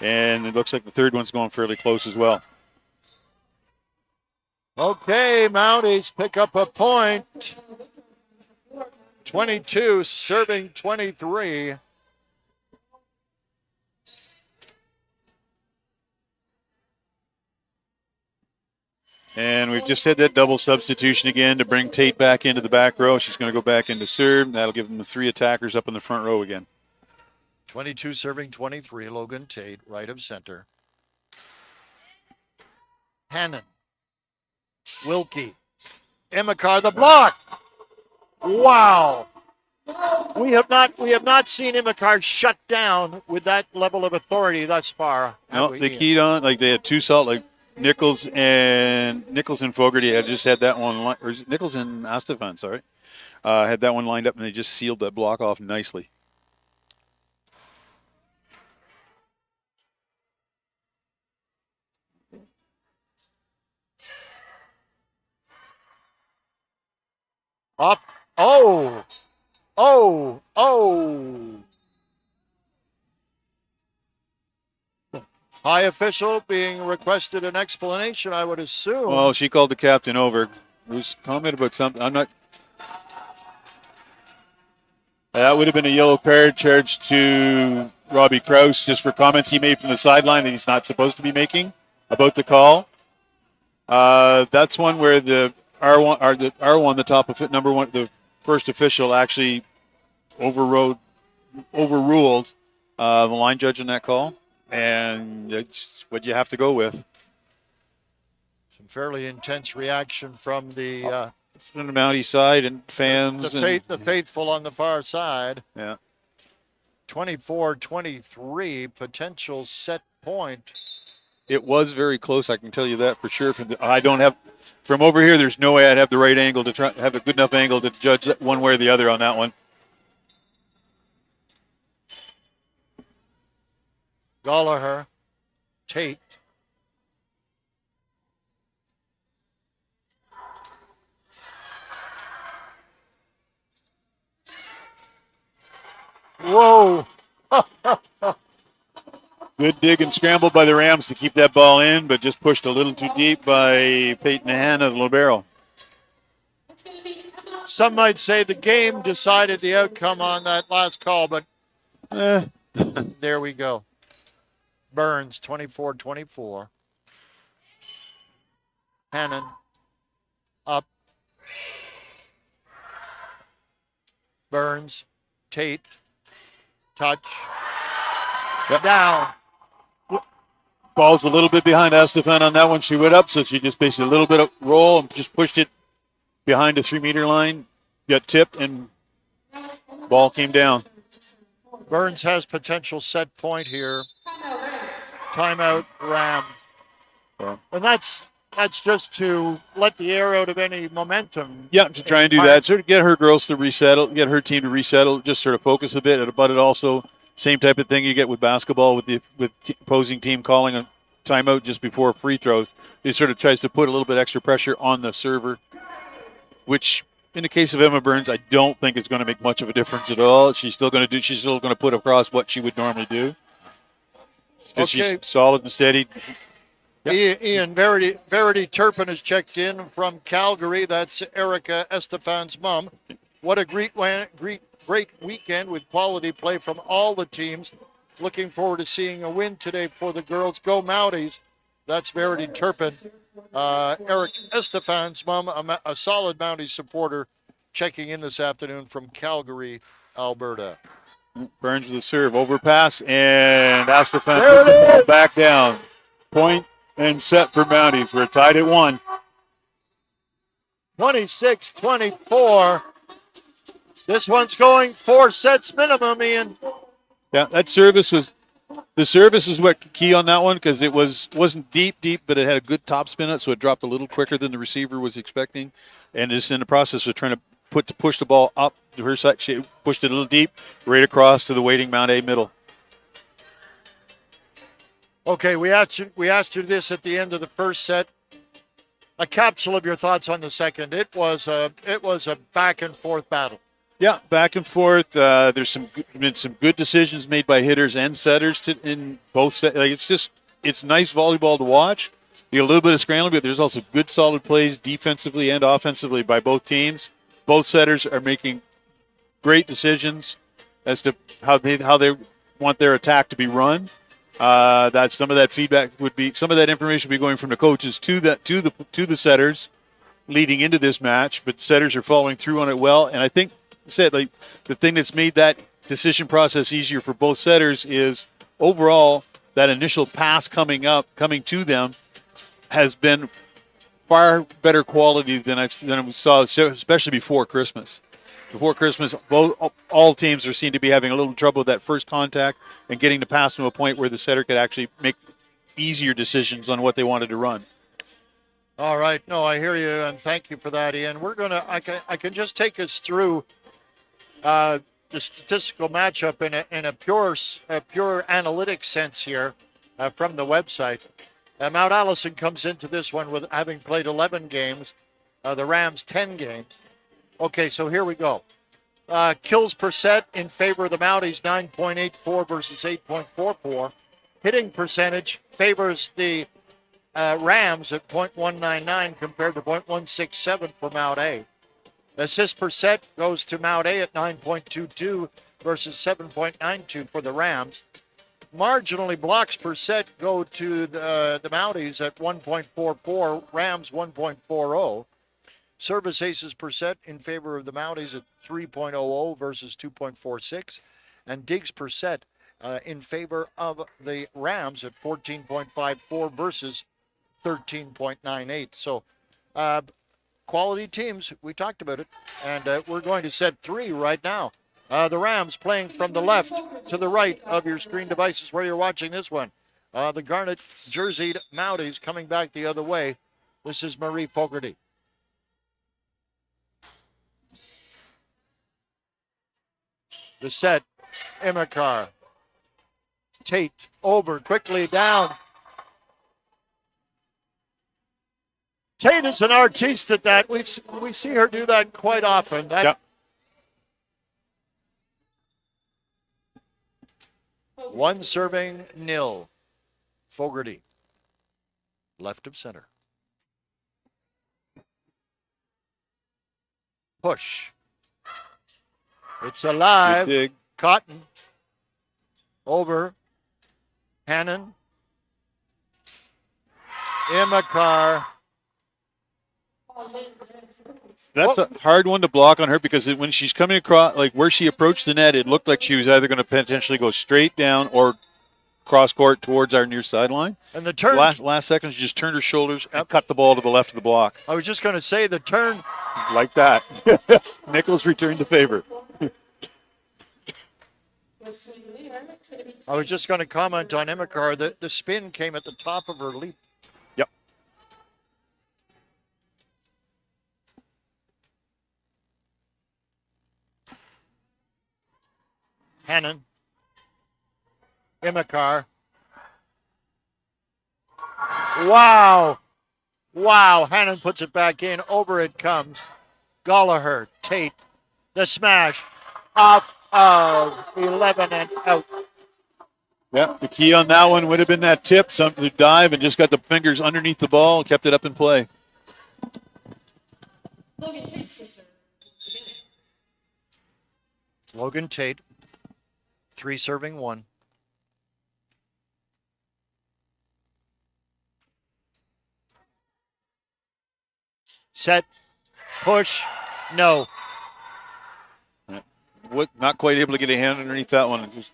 and it looks like the third one's going fairly close as well. Okay, Mounties pick up a point. 22 serving 23. And we've just had that double substitution again to bring Tate back into the back row. She's going to go back into serve. That'll give them the 3 attackers up in the front row again. 22 serving 23. Logan Tate, right of center. Hannon. Wilkie. Emicar, the block. Wow. We have not seen Imikar shut down with that level of authority thus far. No, they keyed on, like they had two salt, like Nichols and Fogarty had just had that one, or is it Nichols and Astafan, sorry, had that one lined up, and they just sealed that block off nicely. Up. Oh. Oh. Oh. High official being requested an explanation, I would assume. Well, she called the captain over. Who's comment about something? I'm not. That would have been a yellow card charged to Robbie Krause just for comments he made from the sideline that he's not supposed to be making about the call. That's one where the R1, the top of it, number one, the first official actually overruled the line judge in that call, and it's what you have to go with. Some fairly intense reaction from the from the Mountie side and fans. The faithful on the far side. Yeah. 24-23, potential set point. It was very close, I can tell you that for sure. From over here, there's no way I'd have the right angle to have a good enough angle to judge one way or the other on that one. Gallagher, Tate. Whoa. Good dig and scramble by the Rams to keep that ball in, but just pushed a little too deep by Peyton Hanna of the libero. Some might say the game decided the outcome on that last call, but there we go. Burns, 24-24. Hannon, up. Burns, Tate, touch, down. Ball's a little bit behind Estefan on that one. She went up, so she just basically a little bit of roll and just pushed it behind the 3-meter line. Got tipped, and ball came down. Burns has potential set point here. Timeout, Ram. Yeah. And that's just to let the air out of any momentum. Yeah, to try and do that. Sort of get her girls to resettle, get her team to resettle, just sort of focus a bit. But it also, same type of thing you get with basketball with the opposing team calling a timeout just before free throws. It sort of tries to put a little bit extra pressure on the server, which in the case of Emma Burns, I don't think it's going to make much of a difference at all. She's still going to put across what she would normally do. Because she's solid and steady. Yep. Ian, Verity Turpin has checked in from Calgary. That's Erica Estefan's mom. What a great weekend with quality play from all the teams. Looking forward to seeing a win today for the girls. Go Mounties. That's Verity Turpin. Eric Estefan's mom, a solid Mounties supporter, checking in this afternoon from Calgary, Alberta. Burns with the serve, overpass, and Estefan puts the ball back down. Point and set for Mounties. We're tied at 1. 26-24. This one's going 4 sets minimum, Ian. Yeah, that service was what key on that one, because it wasn't deep, but it had a good top spin it, so it dropped a little quicker than the receiver was expecting, and just in the process of trying to push the ball up to her side, she pushed it a little deep, right across to the waiting Mount A middle. Okay, we asked you this at the end of the first set. A capsule of your thoughts on the second. It was a back and forth battle. Yeah, back and forth. There's been some good decisions made by hitters and setters in both sets. Like it's nice volleyball to watch. You get a little bit of scrambling, but there's also good solid plays defensively and offensively by both teams. Both setters are making great decisions as to how they want their attack to be run. That some of that feedback some of that information would be going from the coaches to the setters leading into this match, but setters are following through on it well. And I think the thing that's made that decision process easier for both setters is overall that initial pass coming to them has been far better quality than we saw, especially before Christmas. before Christmas, all teams are seen to be having a little trouble with that first contact and getting the pass to a point where the setter could actually make easier decisions on what they wanted to run. All right. No, I hear you, and thank you for that, Ian. I can just take us through the statistical matchup in a pure analytic sense here from the website. Mount Allison comes into this one with having played 11 games, the Rams 10 games. Okay, so here we go. Kills per set in favor of the Mounties, 9.84 versus 8.44. Hitting percentage favors the Rams at .199 compared to .167 for Mount A. Assist per set goes to Mount A at 9.22 versus 7.92 for the Rams. Marginally, blocks per set go to the Mounties at 1.44, Rams 1.40. Service aces per set in favor of the Mounties at 3.00 versus 2.46. And digs per set in favor of the Rams at 14.54 versus 13.98. So quality teams, we talked about it, and we're going to set 3 right now. The Rams playing from the left to the right of your screen devices where you're watching this one. The garnet jerseyed Mounties coming back the other way. This is Marie Fogarty. The set, Imikar. Tate over, quickly down. Tate is an artiste at that. We see her do that quite often. Yep. One serving, nil. Fogarty, left of center. Push. It's alive. Good dig. Cotton. Over. Hannon. Imikar. That's a hard one to block on her because when she's coming across, like where she approached the net, it looked like she was either going to potentially go straight down or cross court towards our near sideline. And the turn. Last second, she just turned her shoulders and cut the ball to the left of the block. I was just going to say the turn. Like that. Nichols returned the favor. I was just going to comment on Imikar. The spin came at the top of her leap. Yep. Hannon. Imikar. Wow. Wow. Hannon puts it back in. Over it comes. Gallagher. Tate. The smash. Off of 11 and out. Yeah, the key on that one would have been that tip, something to dive and just got the fingers underneath the ball and kept it up in play. Logan Tate to serve once again. Logan Tate. 3 serving 1. Set. Push. No. Not quite able to get a hand underneath that one. Just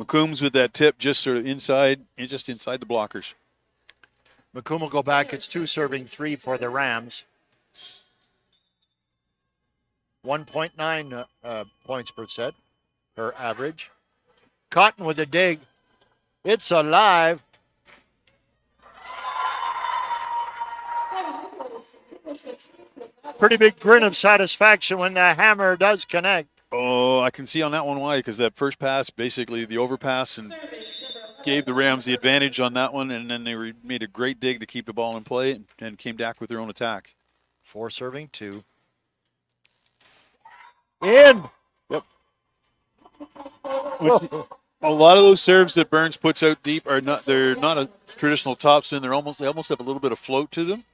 McCombs with that tip just sort of inside the blockers. McComb will go back. It's 2 serving 3 for the Rams. 1.9 points per set, her average. Cotton with a dig. It's alive. Pretty big grin of satisfaction when the hammer does connect. Oh, I can see on that one why, because that first pass, basically the overpass, and gave the Rams the advantage on that one, and then they made a great dig to keep the ball in play and came back with their own attack. 4 serving 2. In. Yep. A lot of those serves that Burns puts out deep they're not a traditional topspin. They almost have a little bit of float to them.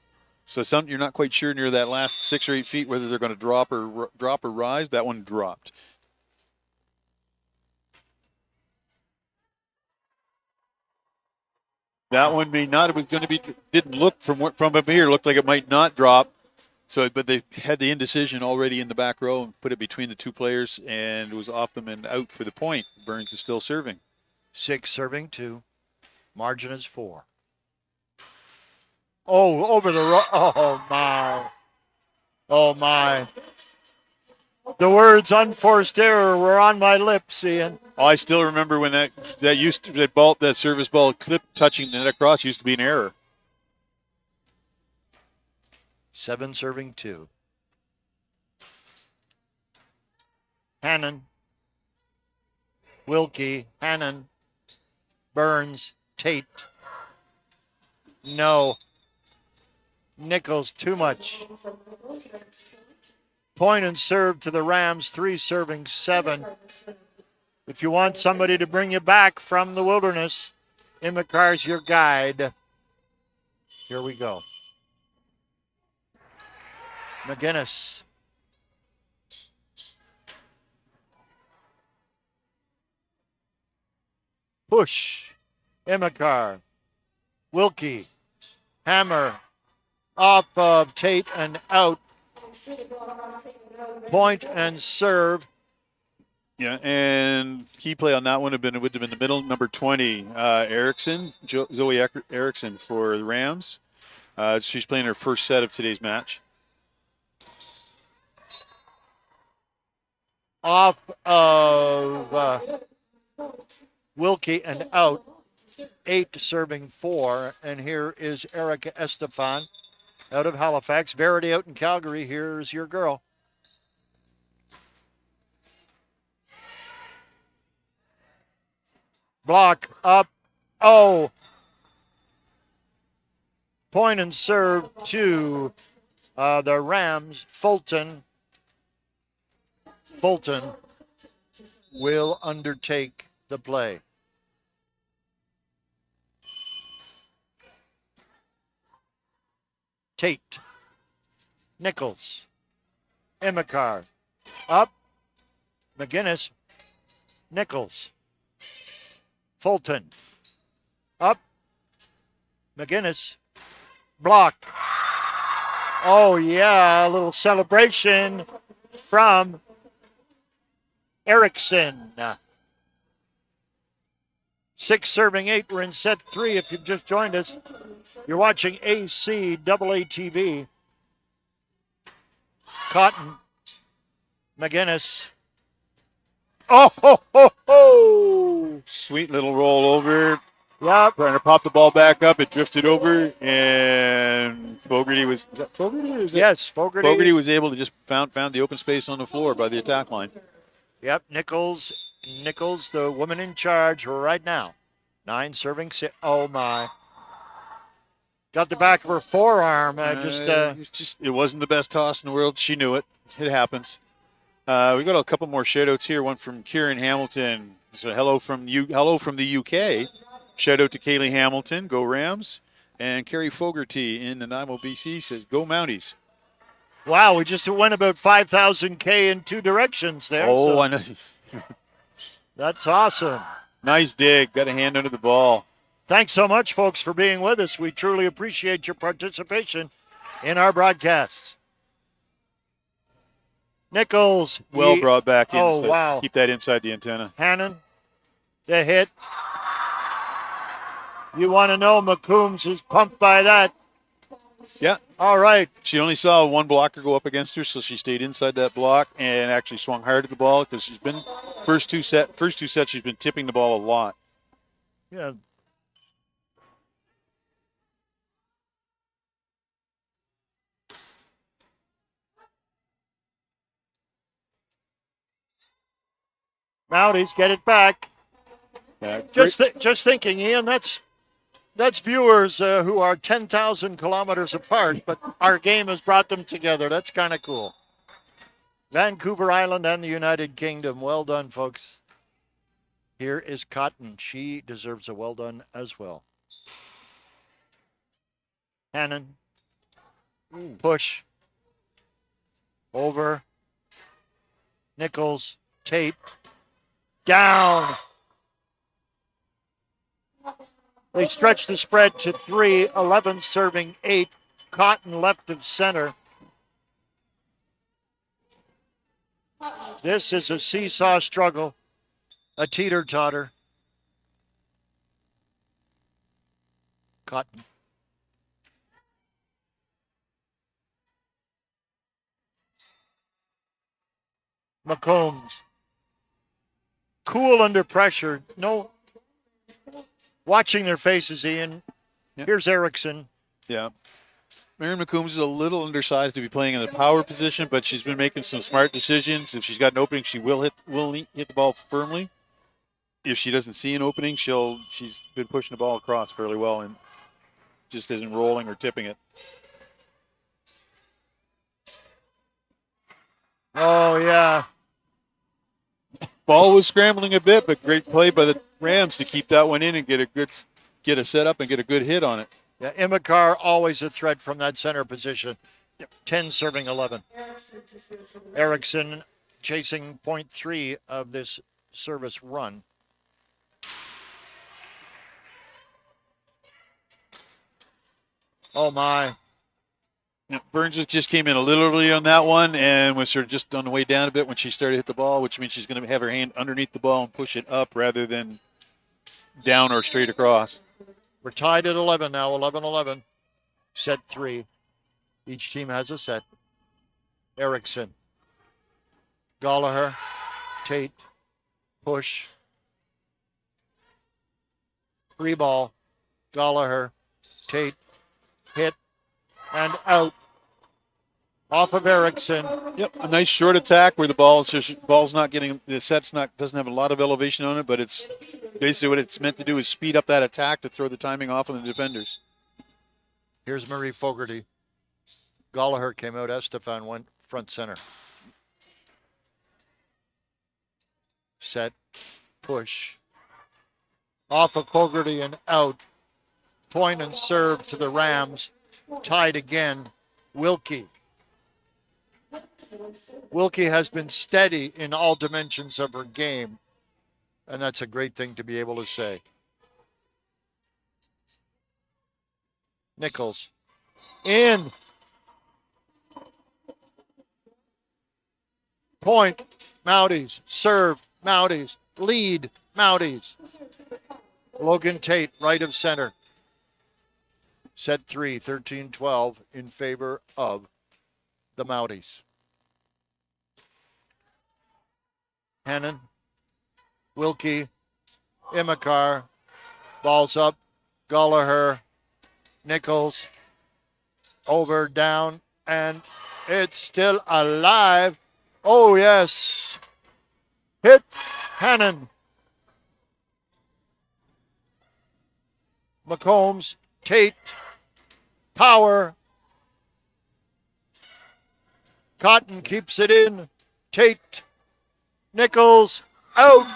So you're not quite sure near that last 6 or 8 feet whether they're going to drop or rise. That one dropped. That one may not. It was going to be. Didn't look from up here. Looked like it might not drop. So, but they had the indecision already in the back row and put it between the 2 players, and it was off them and out for the point. Burns is still serving. 6 serving 2. Margin is 4. Oh, over the row. Oh, my. Oh, my. The words "unforced error" were on my lips, Ian. Oh, I still remember when that service ball clip touching the net across used to be an error. 7 serving 2. Hannon. Wilkie. Hannon. Burns. Tate. No. Nichols, too much. Point and serve to the Rams, 3 serving 7. If you want somebody to bring you back from the wilderness, Imikar's your guide. Here we go. McGinnis. Push. Imikar. Wilkie. Hammer. Off of Tate and out. Point and serve. Yeah, and key play on that one would have been the middle, number 20, Erickson, Zoe Erickson for the Rams. She's playing her first set of today's match. Off of Wilkie and out. 8 serving 4. And here is Erica Estefan out of Halifax. Verity out in Calgary. Here's your girl. Block up. Oh. Point and serve to the Rams. Fulton will undertake the play. Tate. Nichols. Imikar. Up. McGinnis. Nichols. Fulton. Up. McGinnis. Block. Oh, yeah, a little celebration from Erickson. 6 serving 8. We're in set 3 if you've just joined us. You're watching ACAA TV. Cotton. McGinnis. Oh, ho, ho, ho. Sweet little roll over. Yep. Trying to pop the ball back up. It drifted over, and Fogarty was. Is that Fogarty? Or is it? Yes, Fogarty. Fogarty was able to just found the open space on the floor by the attack line. Yep, Nichols, the woman in charge right now. 9 serving 6. Oh, my. Got the back of her forearm. It wasn't the best toss in the world. She knew it. It happens. We got a couple more shout-outs here. One from Kieran Hamilton. So hello from the UK. Shout out to Kaylee Hamilton. Go Rams. And Kerry Fogarty in Nanaimo, BC says go Mounties. Wow, we just went about 5,000 K in 2 directions there. Oh, so I know. that's awesome. Nice dig. Got a hand under the ball. Thanks so much, folks, for being with us. We truly appreciate your participation in our broadcasts. Nichols. Well brought back in. Oh, wow. Keep that inside the antenna. Hannon, the hit. You want to know McCombs is pumped by that. Yeah. All right. She only saw one blocker go up against her, so she stayed inside that block and actually swung hard at the ball because she's been first two sets she's been tipping the ball a lot. Yeah. Mounties get it back. Yeah, Just thinking, Ian, that's viewers who are 10,000 kilometers apart, but our game has brought them together. That's kind of cool. Vancouver Island and the United Kingdom. Well done, folks. Here is Cotton. She deserves a well done as well. Hannon. Push. Over. Nichols. Tate. Down. They stretch the spread to 3, 11 serving 8. Cotton left of center. This is a seesaw struggle, a teeter-totter. Cotton. McCombs. Cool under pressure. No. Watching their faces, Ian. Yep. Here's Erickson. Yeah. Marion McCombs is a little undersized to be playing in the power position, but she's been making some smart decisions. If she's got an opening, she will hit the ball firmly. If she doesn't see an opening, she's been pushing the ball across fairly well and just isn't rolling or tipping it. Oh, yeah. Ball was scrambling a bit, but great play by the Rams to keep that one in and get a setup and get a good hit on it. Yeah, Imikar always a threat from that center position. 10 serving 11. Erickson chasing point 3 of this service run. Oh, my. Yeah, Burns just came in a little early on that one and was sort of just on the way down a bit when she started to hit the ball, which means she's going to have her hand underneath the ball and push it up rather than down or straight across. We're tied at 11 now, 11-11. Set 3. Each team has a set. Erickson. Gallagher. Tate. Push. Free ball. Gallagher. Tate. Hit. And out. Off of Erickson. Yep, a nice short attack where ball's not getting, the set's doesn't have a lot of elevation on it, but it's basically what it's meant to do is speed up that attack to throw the timing off on the defenders. Here's Marie Fogarty. Gallagher came out. Estefan went front center. Set. Push. Off of Fogarty and out. Point and serve to the Rams. Tied again. Wilkie. Wilkie has been steady in all dimensions of her game, and that's a great thing to be able to say. Nichols. In. Point. Mounties. Serve. Mounties. Lead. Mounties. Logan Tate, right of center. Set 3, 13-12 in favor of the Mounties. Hannon, Wilkie, Imikar, balls up, Gallagher, Nichols, over, down, and it's still alive. Oh, yes. Hit, Hannon. McCombs, Tate, power. Cotton keeps it in. Tate, Nichols, out.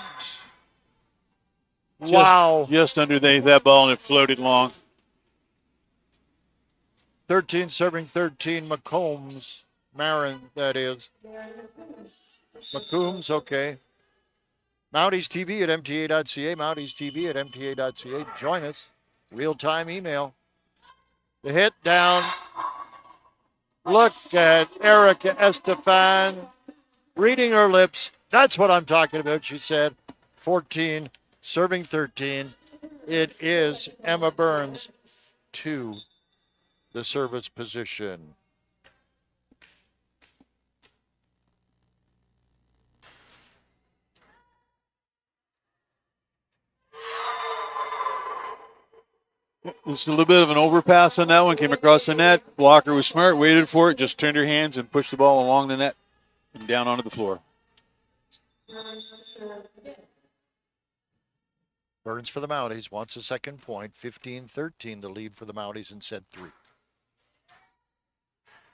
Wow. Just underneath that ball and it floated long. 13 serving 13, McCombs. Marin, that is. McCombs, okay. Mounties TV at MTA.ca, Mounties TV at MTA.ca. Join us. Real-time email. The hit down. Look at Erica Estefan reading her lips. That's what I'm talking about, she said. 14, serving 13. It is Emma Burns to the service position. Just a little bit of an overpass on that one. Came across the net. Blocker was smart, waited for it, just turned her hands and pushed the ball along the net and down onto the floor. Burns for the Mounties wants a second point. 15-13 the lead for the Mounties in set 3.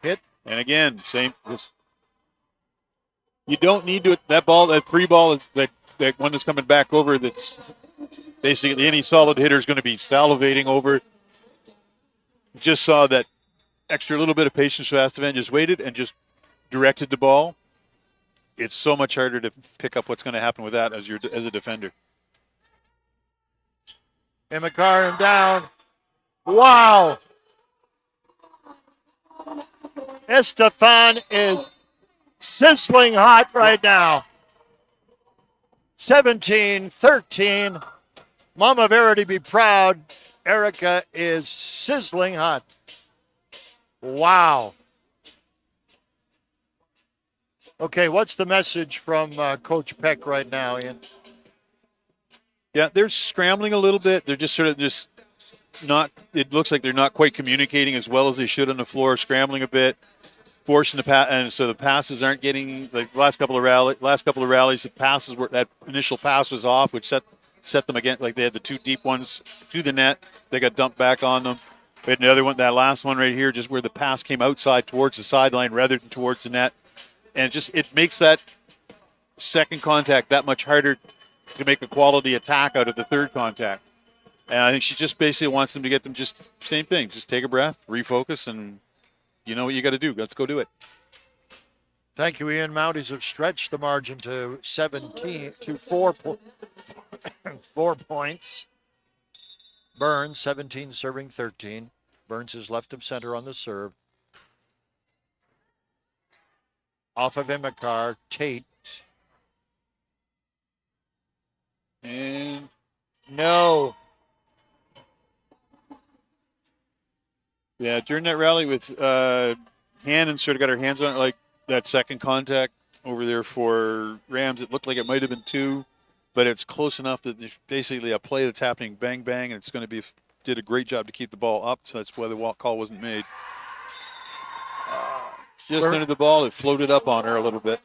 Hit. And again, same. You don't need to, that free ball, that one that's coming back over, that's basically any solid hitter is going to be salivating over. Just saw that extra little bit of patience for Estefan, just waited and just directed the ball. It's so much harder to pick up what's going to happen with that as a defender. Imikar and down. Wow. Estefan is sizzling hot right now. 17-13. Mama Verity be proud. Erica is sizzling hot. Wow. Okay, what's the message from Coach Peck right now, Ian? Yeah, they're scrambling a little bit. They're just sort of just not. It looks like they're not quite communicating as well as they should on the floor. Scrambling a bit, forcing the pass, and so the passes aren't getting like last couple of rallies. The passes were that initial pass was off, which set them again. Like they had the two deep ones to the net. They got dumped back on them. We had another one, that last one right here, just where the pass came outside towards the sideline rather than towards the net. And it makes that second contact that much harder to make a quality attack out of the third contact. And I think she just basically wants them to get them just same thing. Just take a breath, refocus, and you know what you got to do. Let's go do it. Thank you, Ian. Mounties have stretched the margin to 17 to 4 points. Burns, 17 serving 13. Burns is left of center on the serve. Off of Imikar, Tate. And no. Yeah, during that rally with Hannon sort of got her hands on it, like that second contact over there for Rams. It looked like it might have been 2, but it's close enough that there's basically a play that's happening bang, bang, and it's going to be did a great job to keep the ball up, so that's why the walk call wasn't made. Just under the ball, it floated up on her a little bit.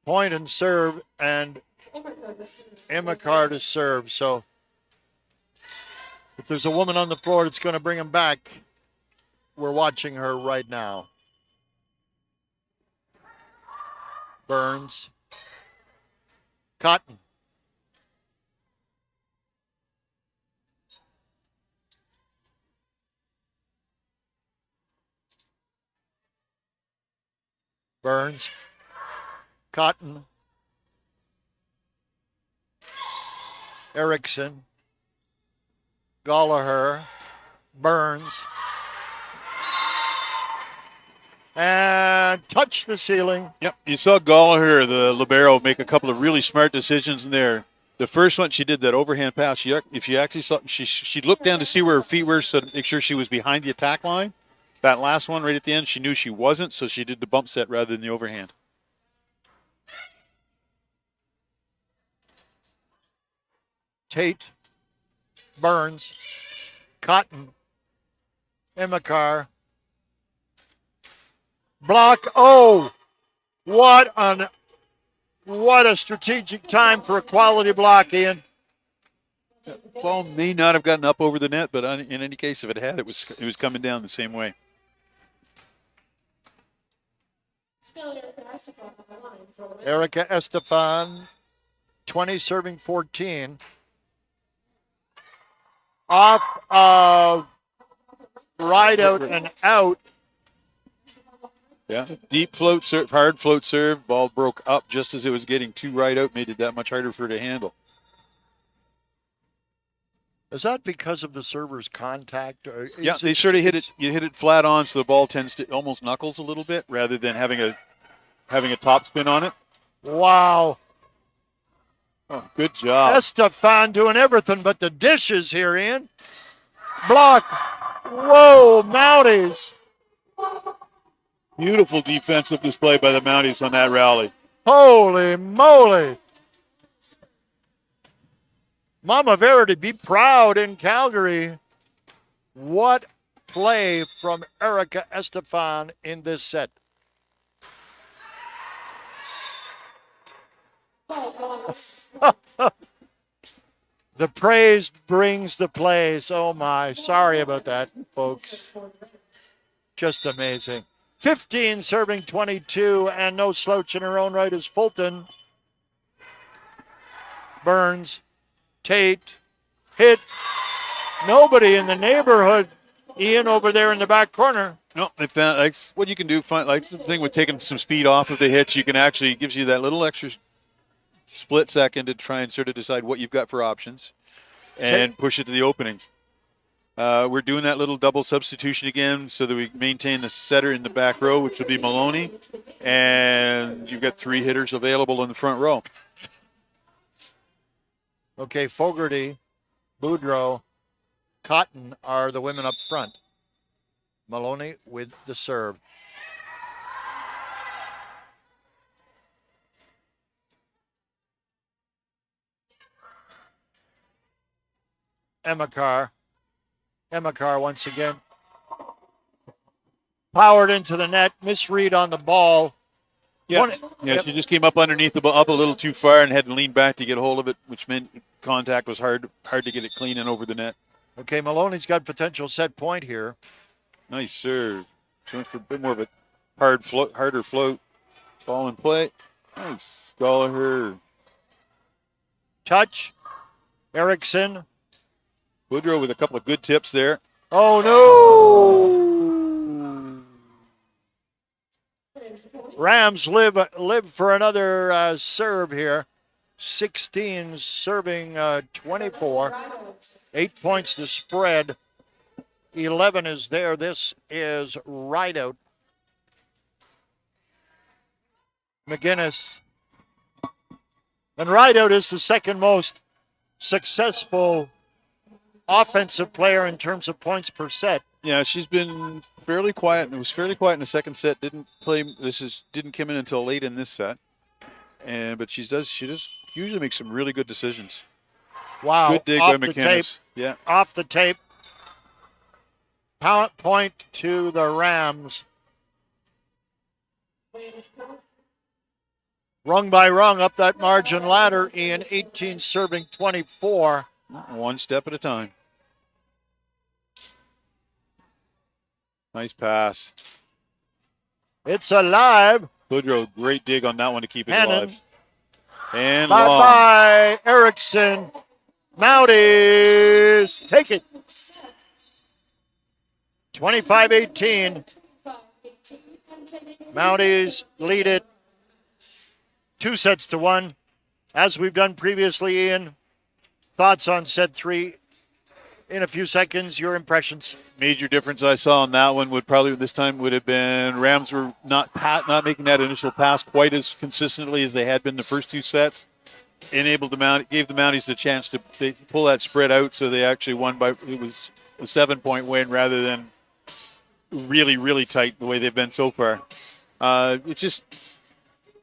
Point and serve, and Imikar to serve. So if there's a woman on the floor that's going to bring him back, we're watching her right now. Burns. Cotton. Burns. Cotton. Erickson. Gallagher. Burns. And touch the ceiling. Yep, you saw Gallagher, the libero, make a couple of really smart decisions in there. The first one, she did that overhand pass. If you actually saw, she looked down to see where her feet were, so to make sure she was behind the attack line. That last one right at the end, she knew she wasn't, so she did the bump set rather than the overhand. Tate, Burns, Cotton, Imikar. Block. Oh, what a strategic time for a quality block, Ian. The ball may not have gotten up over the net, but in any case, if it had, it was coming down the same way. Still Erica Estefan on the line for the win. Erica Estefan, 20 serving 14. Off of right out and out. Yeah, deep float serve, hard float serve. Ball broke up just as it was getting too right out, made it that much harder for her to handle. Is that because of the server's contact? Or yeah, they sort of hit it. You hit it flat on, so the ball tends to almost knuckles a little bit rather than having a top spin on it. Wow. Oh, good job. Estefan doing everything but the dishes here, Ian. Block. Whoa, Mounties. Beautiful defensive display by the Mounties on that rally. Holy moly. Mama Verity, be proud in Calgary. What play from Erica Estefan in this set. The praise brings the plays. Oh, my. Sorry about that, folks. Just amazing. 15 serving 22, and no slouch in her own right is Fulton. Burns. Tate. Hit. Nobody in the neighborhood. Ian over there in the back corner. No, they found that's what you can do. Find like the thing with taking some speed off of the hits. You can actually gives you that little extra split second to try and sort of decide what you've got for options and push it to the openings. We're doing that little double substitution again so that we maintain the setter in the back row, which will be Maloney, and you've got 3 hitters available in the front row. Okay, Fogarty, Boudreau, Cotton are the women up front. Maloney with the serve. Emakar. Emakar once again. Powered into the net. Misread on the ball. Yeah, 20 yeah. She just came up underneath the ball, up a little too far, and had to lean back to get a hold of it, which meant contact was hard to get it clean and over the net. Okay, Maloney's got potential set point here. Nice serve. She went for a bit more of a harder float. Ball in play. Nice. Gallagher. Touch. Erickson. Woodrow with a couple of good tips there. Oh, no. Rams live for another serve here. 16 serving 24. 8 points to spread. 11 is there. This is right out. McGinnis. And Rideout is the second most successful offensive player in terms of points per set. Yeah, she's been fairly quiet. It was fairly quiet in the second set. Didn't come in until late in this set. But she does usually make some really good decisions. Wow. Good dig by McGinnis. Yeah. Off the tape. Point to the Rams. Rung by rung up that margin ladder, Ian. 18 serving 24. One step at a time. Nice pass. It's alive. Woodrow, great dig on that one to keep it Hannon. alive. And Bye-bye, Erickson. Mounties take it. 25-18. Mounties lead it 2-1. As we've done previously, Ian, thoughts on set 3 in a few seconds, your impressions. Major difference I saw on that one would have been Rams were not making that initial pass quite as consistently as they had been the first two sets. Gave the Mounties the chance to pull that spread out, so they actually won by, it was a 7-point win rather than really, really tight the way they've been so far. It's just,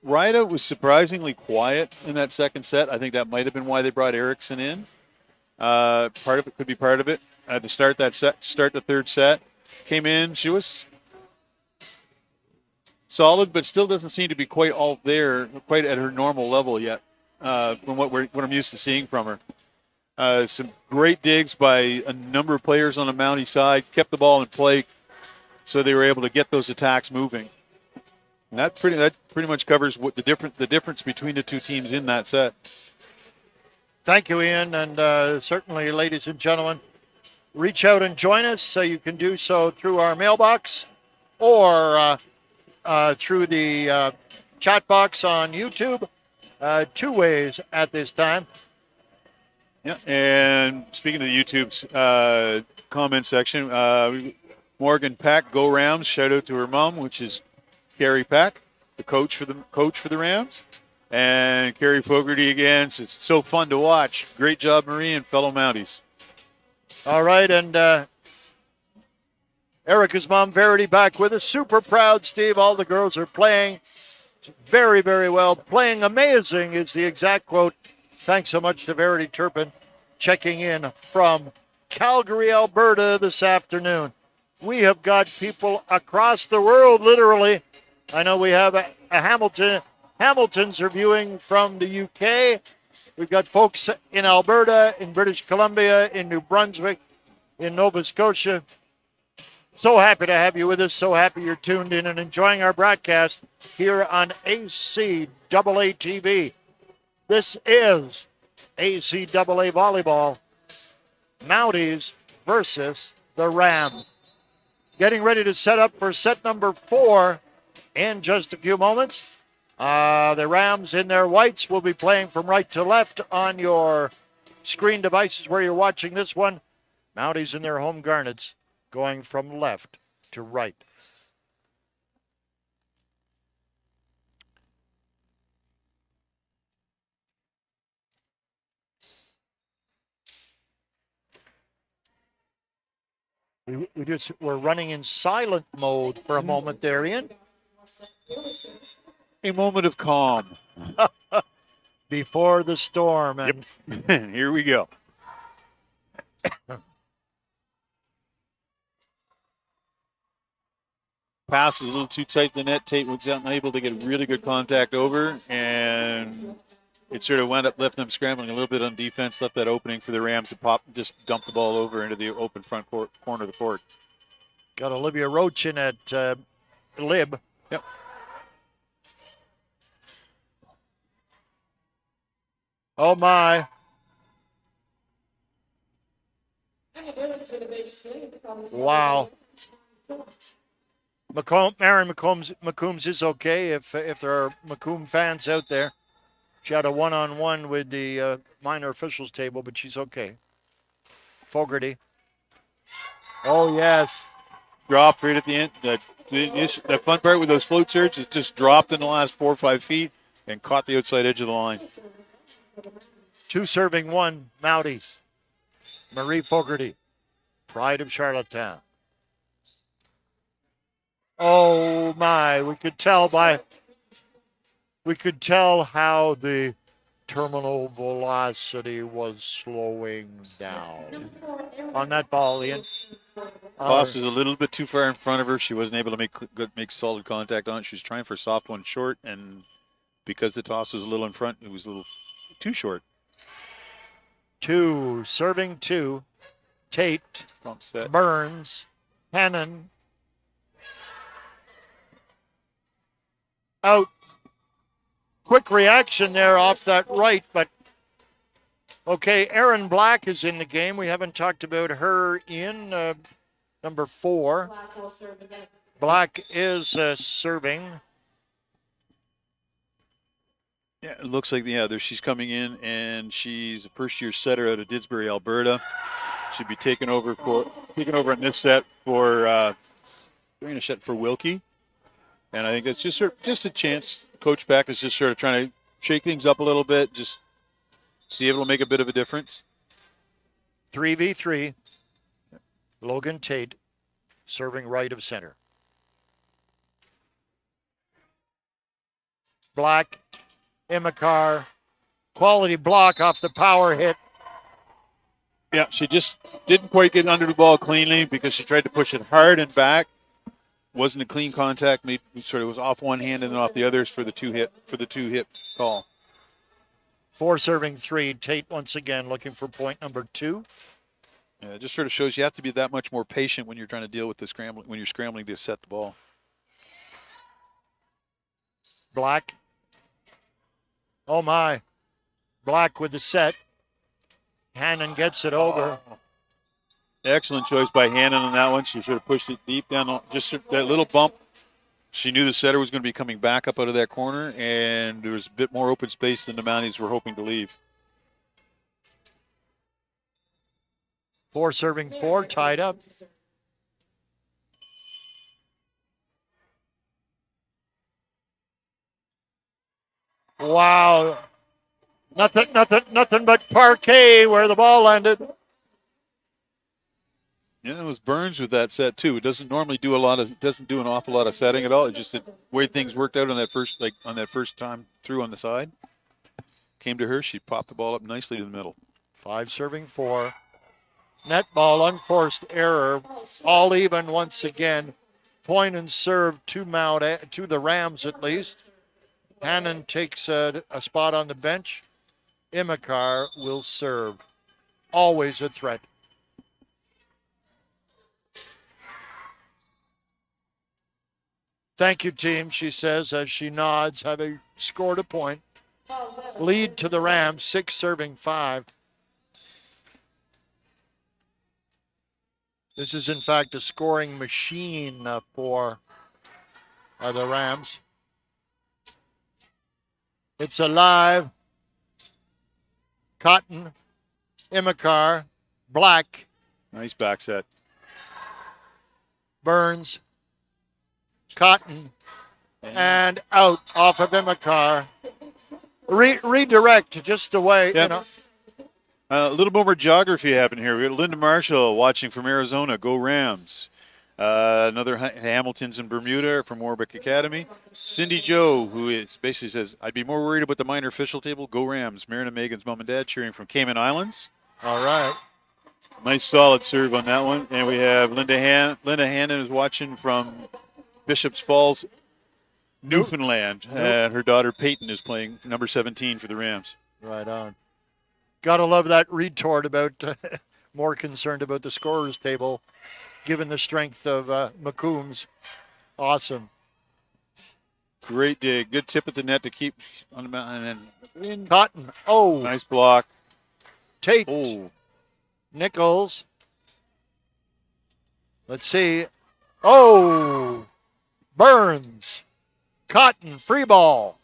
Ryda was surprisingly quiet in that second set. I think that might have been why they brought Erickson in. Part of it could be part of it. To start the third set, came in. She was solid, but still doesn't seem to be quite at her normal level yet. From what I'm used to seeing from her. Some great digs by a number of players on the Mountie side, kept the ball in play, so they were able to get those attacks moving. And that pretty much covers what the difference between the two teams in that set. Thank you, Ian, and certainly, ladies and gentlemen, reach out and join us. So you can do so through our mailbox or through the chat box on YouTube. 2 ways at this time. Yeah, and speaking of the YouTube's comment section, Morgan Pack, Go Rams! Shout out to her mom, which is Carrie Pack, the coach for the Rams. And Carrie Fogarty again. It's so fun to watch. Great job, Marie and fellow Mounties. All right, and Erica's mom, Verity, back with us. Super proud, Steve. All the girls are playing very, very well. Playing amazing is the exact quote. Thanks so much to Verity Turpin checking in from Calgary, Alberta this afternoon. We have got people across the world, literally. I know we have a Hamiltons are viewing from the UK. We've got folks in Alberta, in British Columbia, in New Brunswick, in Nova Scotia. So happy to have you with us. So happy you're tuned in and enjoying our broadcast here on ACAA TV. This is ACAA Volleyball. Mounties versus the Rams. Getting ready to set up for set number 4 in just a few moments. The Rams in their whites will be playing from right to left on your screen devices where you're watching this one. Mounties in their home garnets going from left to right. We're running in silent mode for a moment there, Ian. A moment of calm. Before the storm. And yep. Here we go. Pass is a little too tight to the net. Tate was unable to get really good contact over, and it sort of wound up left them scrambling a little bit on defense, left that opening for the Rams to pop, just dump the ball over into the open front corner of the court. Got Olivia Roach in at Lib. Yep. Oh, my. Wow. Maren McCombs is okay if there are Macomb fans out there. She had a one-on-one with the minor officials table, but she's okay. Fogarty. Oh, yes. Drop right at the end. That fun part with those float surges, it just dropped in the last 4 or 5 feet and caught the outside edge of the line. 2 serving 1, Mounties. Marie Fogarty, pride of Charlottetown. Oh my, we could tell how the terminal velocity was slowing down on that ball, Ian. Toss is a little bit too far in front of her. She wasn't able to make solid contact on it. She was trying for a soft one short, and because the toss was a little in front, it was a little too short. 2, serving 2. Tate, Burns, Hannon. Out. Quick reaction there off that right, but okay, Erin Black is in the game. We haven't talked about her in number 4. Black is serving. Yeah, it looks like, she's coming in, and she's a first-year setter out of Didsbury, Alberta. She'll be taking over on this set for doing a set for Wilkie. And I think that's just a chance. Coach Beck is just sort of trying to shake things up a little bit, just see if it'll make a bit of a difference. 3v3. Logan Tate serving right of center. Black, Imikar, quality block off the power hit. Yeah, she just didn't quite get under the ball cleanly because she tried to push it hard and back. Wasn't a clean contact. Made sort of was off one hand and then off the others for the two hit call. 4 serving 3. Tate once again looking for point number 2. Yeah, it just sort of shows you have to be that much more patient when you're trying to deal with the scrambling, when you're scrambling to set the ball. Black. Oh my. Black with the set. Hannon gets it over. Excellent choice by Hannon on that one. She should have pushed it deep down, just that little bump. She knew the setter was going to be coming back up out of that corner, and there was a bit more open space than the Mounties were hoping to leave. 4 serving 4, tied up. Wow. Nothing but parquet where the ball landed. Yeah, it was Burns with that set too. It doesn't normally do an awful lot of setting at all. It's just the way things worked out on that first time through on the side. Came to her, she popped the ball up nicely to the middle. 5 serving 4. Net ball, unforced error, all even once again. Point and serve to the Rams at least. Hannon takes a spot on the bench. Imikar will serve. Always a threat. Thank you, team, she says as she nods, having scored a point. Lead to the Rams, 6 serving 5. This is, in fact, a scoring machine for the Rams. It's alive. Cotton, Imikar, Black. Nice back set. Burns, Cotton, and out off of Imikar. Redirect just the way, yep. A little more geography happened here. We got Linda Marshall watching from Arizona. Go Rams. Another Hamilton's in Bermuda from Warwick Academy. Cindy Joe, who basically says, I'd be more worried about the minor official table. Go Rams. Marin and Megan's mom and dad cheering from Cayman Islands. All right. Nice solid serve on that one. And we have Linda Hannon is watching from Bishop's Falls, Newfoundland. And her daughter Peyton is playing number 17 for the Rams. Right on. Gotta love that retort about more concerned about the scorer's table, given the strength of McCombs. Awesome. Great dig. Good tip at the net to keep on the mountain. And then in. Cotton. Oh. Nice block. Tate. Oh. Nichols. Let's see. Oh. Burns. Cotton. Free ball.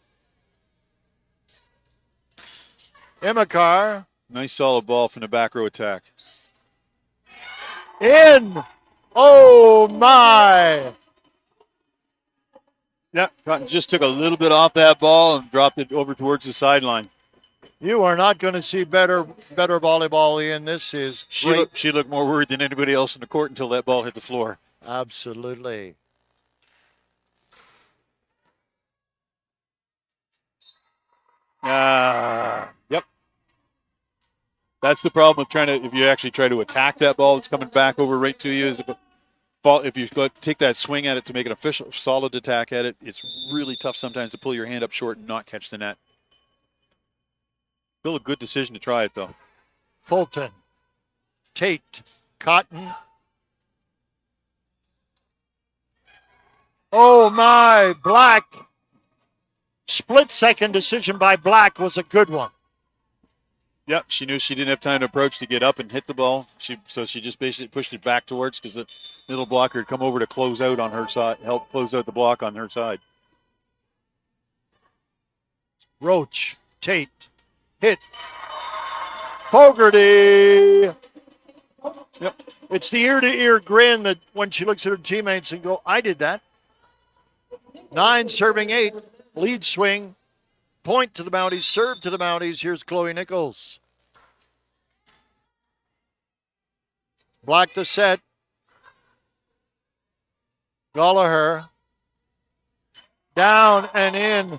Imakar. Nice solid ball from the back row attack. In. Oh, my. Yeah, Cotton just took a little bit off that ball and dropped it over towards the sideline. You are not going to see better volleyball, Ian. This is She looked more worried than anybody else in the court until that ball hit the floor. Absolutely. Yep. That's the problem with if you actually try to attack that ball that's coming back over right to you. If you take that swing at it to make an official solid attack at it, it's really tough sometimes to pull your hand up short and not catch the net. Still a good decision to try it, though. Fulton. Tate. Cotton. Oh, my. Black. Split-second decision by Black was a good one. Yep, she knew she didn't have time to approach to get up and hit the ball. So she just basically pushed it back towards because the middle blocker had come over to close out on her side, help close out the block on her side. Roach. Tate. Hit. Fogarty. Yep. It's the ear-to-ear grin that when she looks at her teammates and go, I did that. 9 serving 8. Lead swing. Point to the Mounties. Serve to the Mounties. Here's Chloe Nichols. Black the set. Gallagher. Down and in.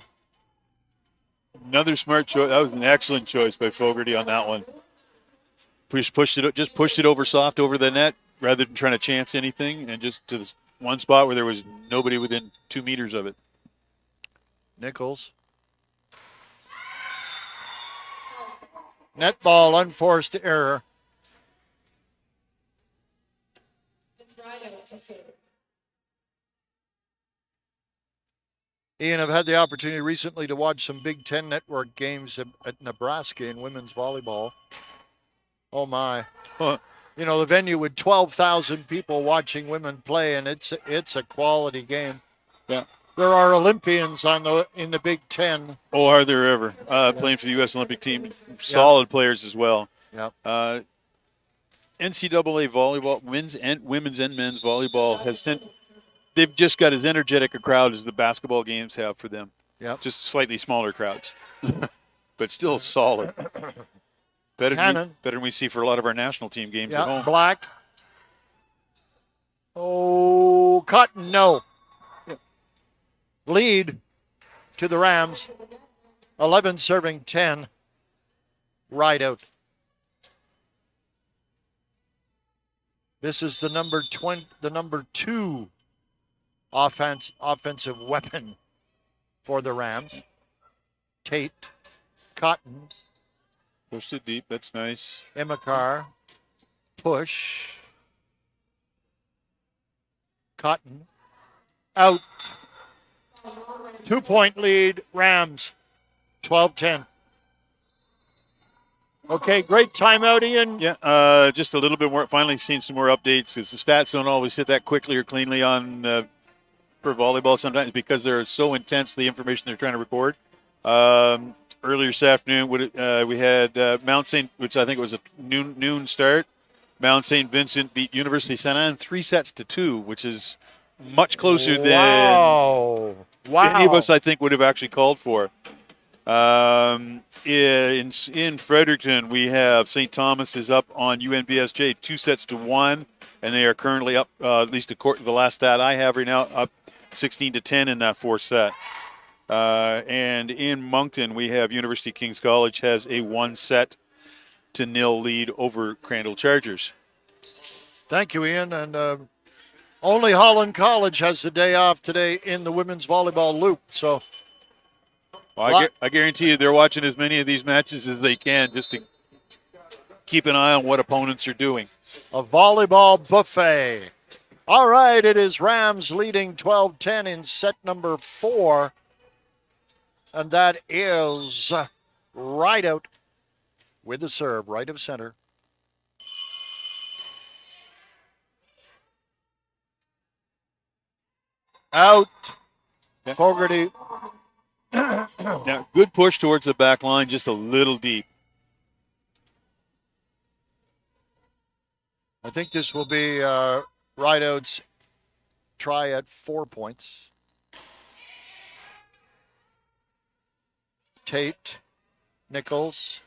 Another smart choice. That was an excellent choice by Fogarty on that one. Pushed it over soft over the net rather than trying to chance anything, and just to this one spot where there was nobody within 2 meters of it. Nichols. Net ball, unforced error. It's right out to serve. Ian, I've had the opportunity recently to watch some Big Ten Network games at Nebraska in women's volleyball. Oh, my. Huh. You know, the venue with 12,000 people watching women play, and it's a quality game. Yeah. There are Olympians in the Big Ten. Oh, are there ever? Playing for the U.S. Olympic team. Solid players as well. Yep. NCAA volleyball, women's and men's volleyball they've just got as energetic a crowd as the basketball games have for them. Yep. Just slightly smaller crowds, but still solid. Better than we see for a lot of our national team games at home. Black. Oh, Cotton, no. Lead to the Rams. 11 serving 10. Right out. This is the number 2 offensive weapon for the Rams. Tate. Cotton. Pushed it deep. That's nice. Imakar. Push. Cotton. Out. 2-point lead, Rams. 12-10. Okay, great timeout, Ian. Yeah, just a little bit more. Finally seen some more updates because the stats don't always hit that quickly or cleanly on for volleyball sometimes because they're so intense, the information they're trying to record. Earlier this afternoon, we had Mount St., which I think was a noon start. Mount St. Vincent beat University Santa Ana 3-2, which is much closer than any of us, I think, would have actually called for. In Fredericton, we have St. Thomas is up on UNBSJ 2-1, and they are currently up, at least according to the last stat I have right now, up 16-10 in that fourth set. And in Moncton, we have University of King's College has a 1-set 1-0 lead over Crandall Chargers. Thank you, Ian. And only Holland College has the day off today in the women's volleyball loop. So Well, I guarantee you they're watching as many of these matches as they can just to keep an eye on what opponents are doing. a volleyball buffet. All right, it is Rams leading 12-10 in set number 4. And that is right out with the serve, right of center. Out. Yeah. Fogarty. Now, good push towards the back line, just a little deep. I think this will be Rideout's try at 4 points. Tate, Nichols,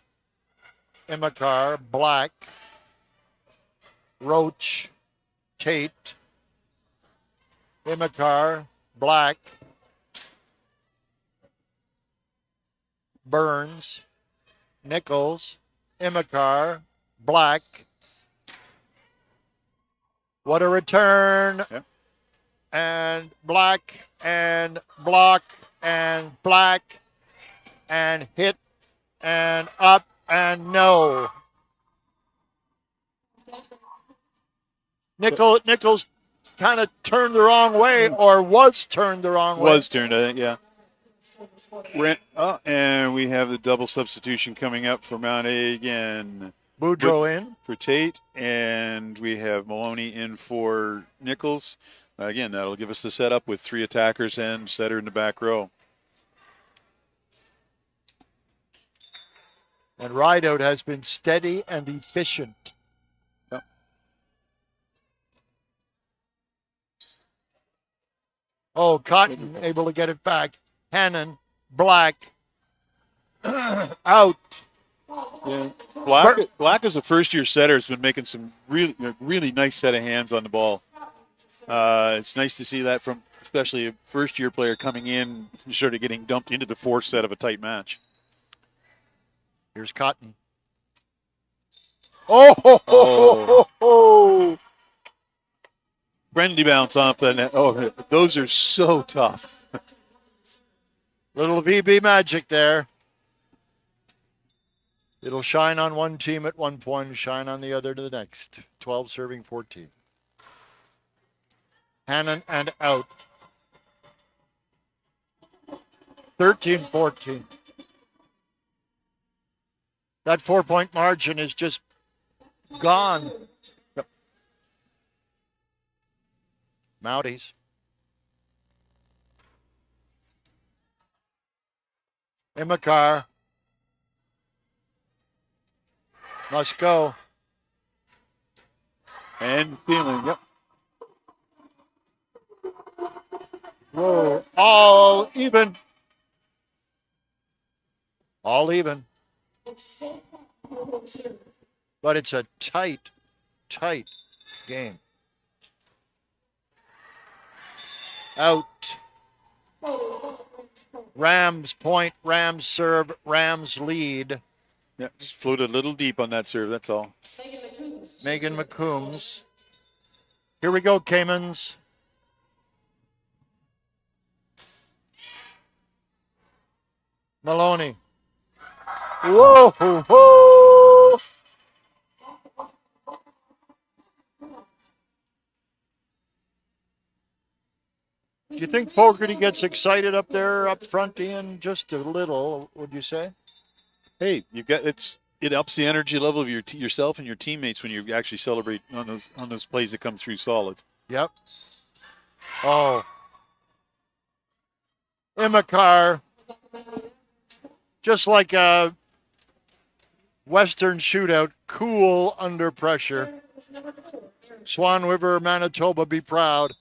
Imakar, Black, Roach, Tate, Imakar, Black, Burns, Nichols, Imakar, Black. What a return. Yep. And Black and block and Black and hit and up and no. Nichols kind of turned the wrong way, or was turned the wrong way. Was turned, I think, yeah. And we have the double substitution coming up for Mount A again. Boudreaux in. For Tate, and we have Maloney in for Nichols. Again, that'll give us the setup with 3 attackers and setter in the back row. And Rideout has been steady and efficient. Yep. Oh, Cotton able to get it back. Hannon, Black, out. Yeah. Black as a first-year setter has been making some really nice set of hands on the ball. It's nice to see that from especially a first-year player coming in, sort of getting dumped into the 4th set of a tight match. Here's Cotton. Oh! Friendly bounce off the net. Oh, those are so tough. Little VB magic there. It'll shine on one team at one point, shine on the other to the next. 12 serving 14. Hannon and out. 13-14. That 4-point margin is just gone. Yep. Mounties. Imakar. Must go. And feeling, yep. Whoa. All even. All even. But it's a tight game. Out. Rams point, Rams serve, Rams lead. Yeah, just floated a little deep on that serve, that's all. Megan McCombs. Here we go, Caymans. Maloney. Whoa! Whoa. Do you think Fogarty gets excited up there up front, Ian? Just a little, would you say? Hey, it ups the energy level of yourself and your teammates when you actually celebrate on those plays that come through solid. Yep. Oh. Imakar. Just like a Western shootout, cool under pressure. Swan River, Manitoba, be proud.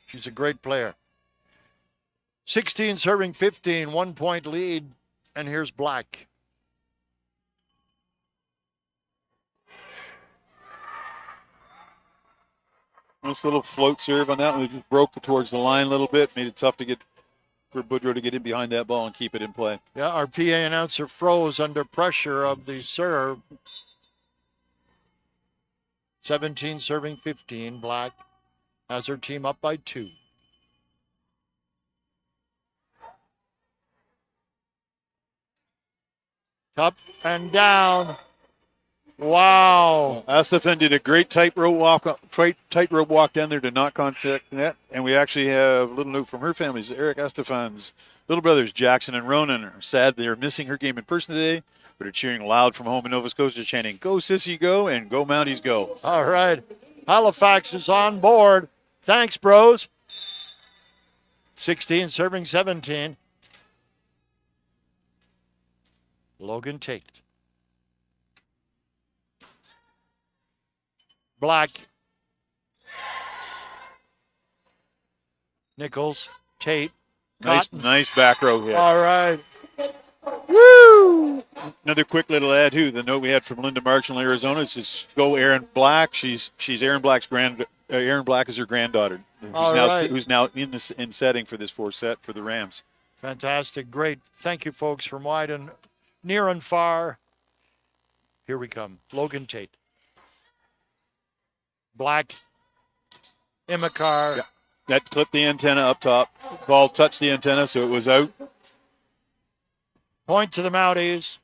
She's a great player. 16 serving 15, 1-point lead. And here's Black. Nice little float serve on that one. It just broke towards the line a little bit. Made it tough for Boudreaux to get in behind that ball and keep it in play. Yeah, our PA announcer froze under pressure of the serve. 17 serving 15. Black has her team up by 2. Up and down. Wow. Estefan did a great tightrope walk down there to not contact net. And we actually have a little note from her family. Eric Estefan's little brothers, Jackson and Ronan, are sad they are missing her game in person today, but are cheering loud from home in Nova Scotia, chanting, "Go Sissy, go," and "Go Mounties, go." All right. Halifax is on board. Thanks, bros. 16 serving 17. Logan Tate. Black. Nichols. Tate. Nice back row hit. All right. Woo! Another quick little add too. The note we had from Linda Marshall in Arizona says, "Go Aaron Black." She's Aaron Black's Aaron Black is her granddaughter, who's now in setting for this 4th set for the Rams. Fantastic. Great. Thank you, folks, from wide and near and far. Here we come. Logan Tate. Black. Imakar. Yeah. That clipped the antenna up top. Ball touched the antenna, so it was out. Point to the Mounties.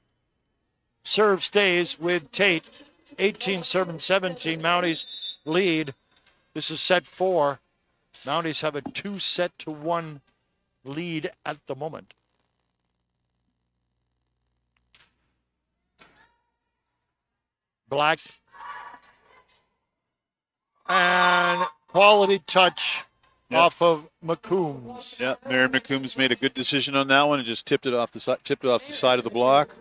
Serve stays with Tate. 18 serving 17. Mounties lead. This is set 4. Mounties have a 2-set-to-1 lead at the moment. Black. And quality touch off of McCombs. Yeah, Mary McCombs made a good decision on that one and just tipped it off the side of the block.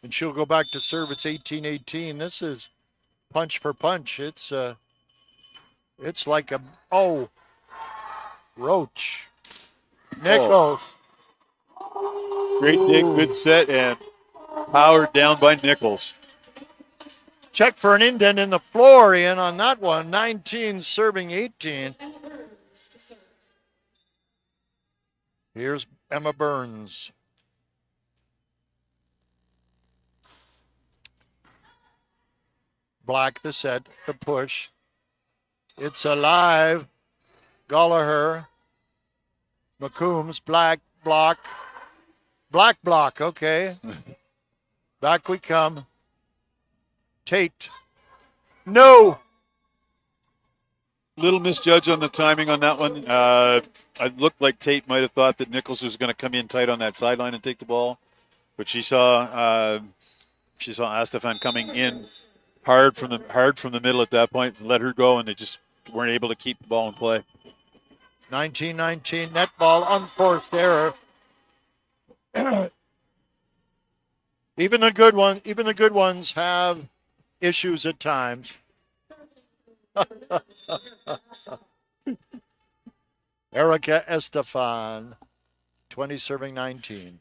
And she'll go back to serve. It's 18-18. This is punch for punch. It's like a Roach. Nichols. Great dig, good set, and powered down by Nichols. Check for an indent in the floor, Ian, on that one. 19 serving 18. Here's Emma Burns. Black the set, the push. It's alive. Gallagher. McCombs, black block. Black block, okay. Back we come. Tate. No. Little misjudge on the timing on that one. It looked like Tate might have thought that Nichols was going to come in tight on that sideline and take the ball, but she saw Estefan coming in hard from the middle at that point and let her go, and they just weren't able to keep the ball in play. 19-19 net ball, unforced error. Even the good ones have issues at times. Erica Estefan, 20 serving 19.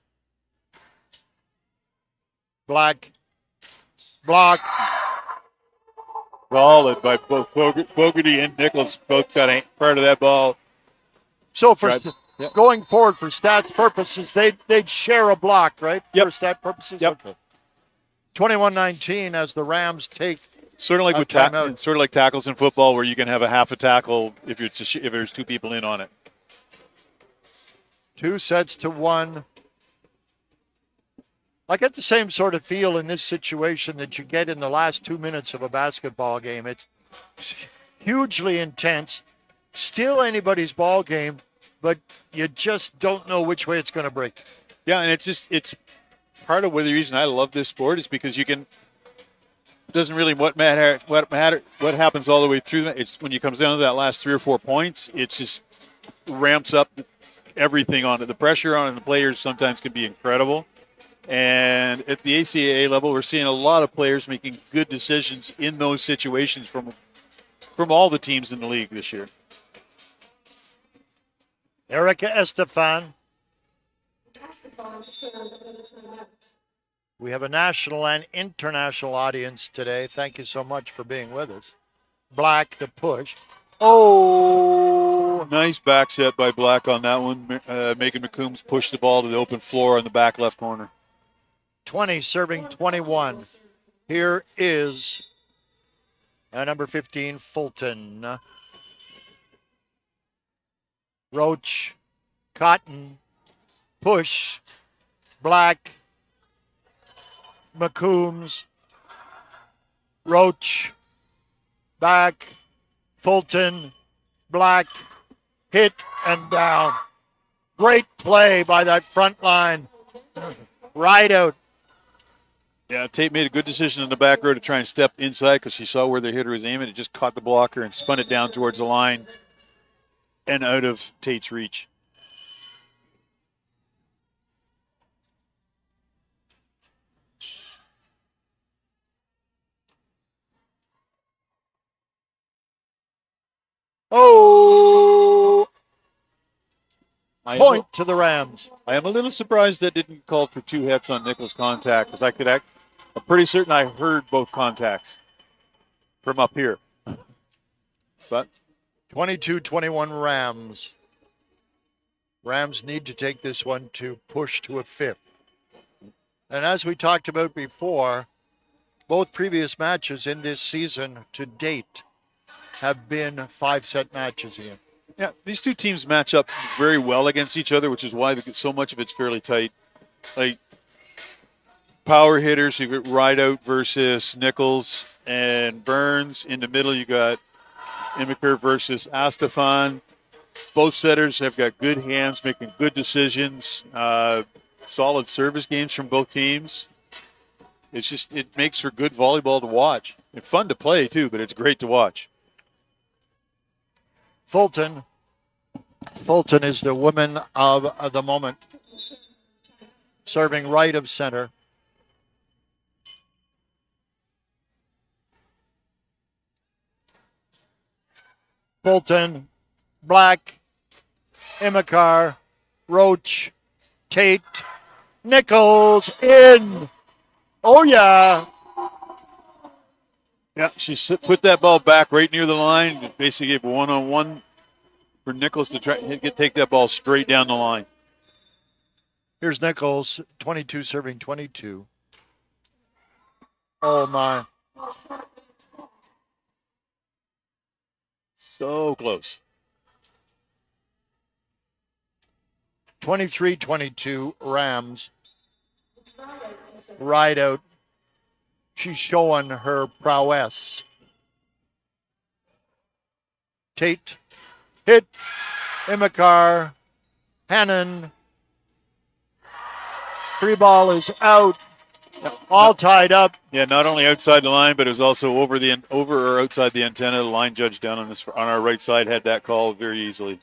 Black, block. Solid by both Fogarty and Nichols. Both got a part of that ball. So for going forward for stats purposes, they'd share a block, right? Yep. For stat purposes? Yep. Okay. 21-19 as the Rams take sort of like sort of like tackles in football, where you can have a half a tackle if there's 2 people in on it. 2-1. I get the same sort of feel in this situation that you get in the last 2 minutes of a basketball game. It's hugely intense. Still anybody's ball game, but you just don't know which way it's going to break. Yeah, and it's part of the reason I love this sport is because you can. It doesn't really what happens all the way through. It's when it comes down to that last 3 or 4 points, it just ramps up everything on it. The pressure on the players sometimes can be incredible. And at the ACAA level, we're seeing a lot of players making good decisions in those situations from all the teams in the league this year. Erica Estefan. We have a national and international audience today. Thank you so much for being with us. Black, the push. Oh! Nice back set by Black on that one. Megan McCombs pushed the ball to the open floor on the back left corner. 20 serving 21. Here is Number 15, Fulton. Roach, Cotton, push, Black, McCombs, Roach, back, Fulton, Black, hit and down. Great play by that front line. Right out. Yeah, Tate made a good decision in the back row to try and step inside because she saw where the hitter was aiming. It just caught the blocker and spun it down towards the line and out of Tate's reach. Oh! Point to the Rams. I am a little surprised that didn't call for 2 hits on Nichols' contact because I'm pretty certain I heard both contacts from up here. But 22-21 Rams. Rams need to take this one to push to a 5th. And as we talked about before, both previous matches in this season to date have been 5-set matches again. yeah, these two teams match up very well against each other, which is why so much of it's fairly tight. Like power hitters, you got Rideout versus Nichols and Burns. In the middle, you got Imiker versus Astafan. Both setters have got good hands, making good decisions. Solid service games from both teams. It makes for good volleyball to watch. And fun to play, too, but it's great to watch. Fulton is the woman of the moment. Serving right of center. Fulton, Black, Imikar, Roach, Tate, Nichols in. Oh, yeah. Yeah, she put that ball back right near the line. Basically gave one-on-one for Nichols to take that ball straight down the line. Here's Nichols, 22 serving 22. Oh, my. So close. 23-22 Rams. Rideout. She's showing her prowess. Tate. Hit. Imikar. Hannon. Free ball is out. All tied up. Yeah, not only outside the line, but it was also over or outside the antenna. The line judge down on our right side had that call very easily.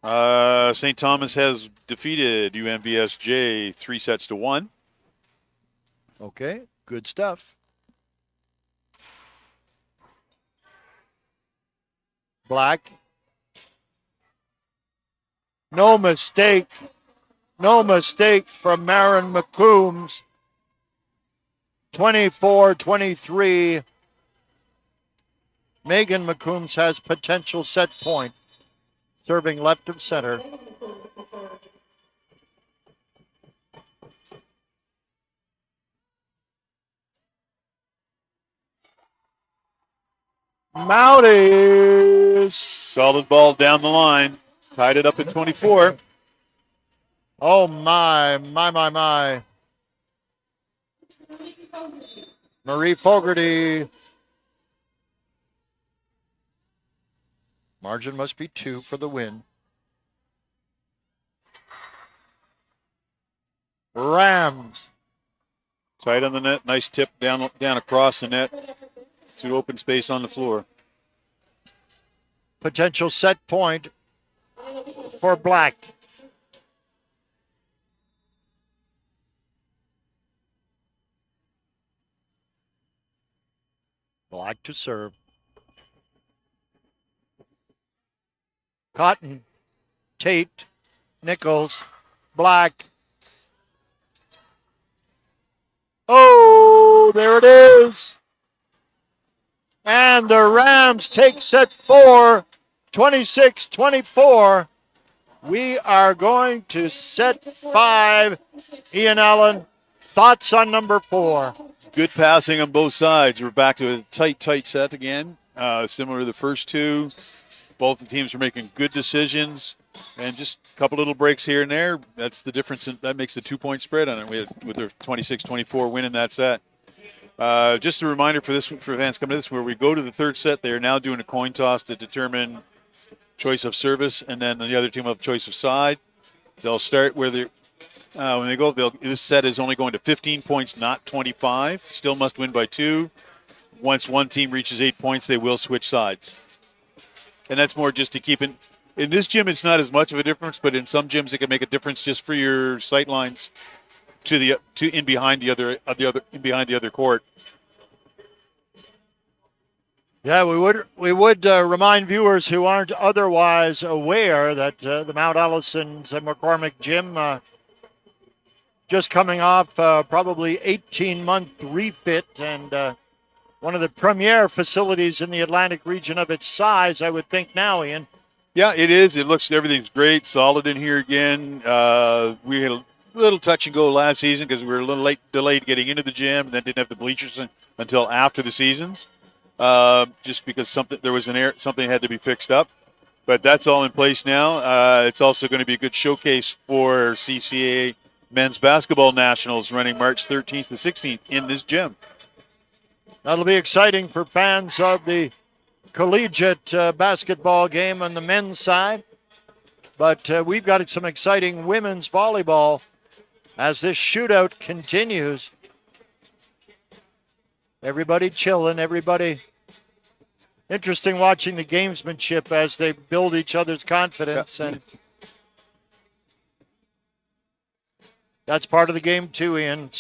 St. Thomas has defeated UMBSJ 3-1. Okay, good stuff. Black. No mistake. No mistake from Marin McCombs. 24-23. Megan McCombs has potential set point. Serving left of center. Mounties. Solid ball down the line. Tied it up at 24. Oh, my. Marie Fogarty. Margin must be 2 for the win. Rams. Tight on the net. Nice tip down across the net to open space on the floor. Potential set point for Black. Black to serve. Cotton, Tate, Nichols, Black. Oh, there it is. And the Rams take set 4, 26-24. We are going to set 5. Ian Allen, Thoughts on number 4? Good passing on both sides. We're back to a tight set again, similar to the first two. Both the teams are making good decisions, and just a couple little breaks here and there. That's the difference. That makes the 2-point spread on it with their 26-24 win in that set. Just a reminder for fans coming to this, where we go to the third set, they are now doing a coin toss to determine choice of service, and then the other team will have choice of side. They'll start where they're when they go. This set is only going to 15 points, not 25. Still must win by 2. Once one team reaches 8 points, they will switch sides. And that's more just to keep it. In this gym, it's not as much of a difference, but in some gyms, it can make a difference just for your sight lines in behind the other court. Yeah, we would remind viewers who aren't otherwise aware that the Mount Allison's McCormick Gym just coming off probably 18-month refit and one of the premier facilities in the Atlantic region of its size, I would think now, Ian. Yeah, it is. Everything's great, solid in here again. We had a little touch and go last season because we were a little delayed getting into the gym, and then didn't have the bleachers until after the seasons, just because something had to be fixed up. But that's all in place now. It's also going to be a good showcase for CCAA Men's Basketball Nationals running March 13th to 16th in this gym. That'll be exciting for fans of the collegiate basketball game on the men's side. But we've got some exciting women's volleyball as this shootout continues. Everybody chilling, everybody. Interesting watching the gamesmanship as they build each other's confidence. And that's part of the game too, Ian.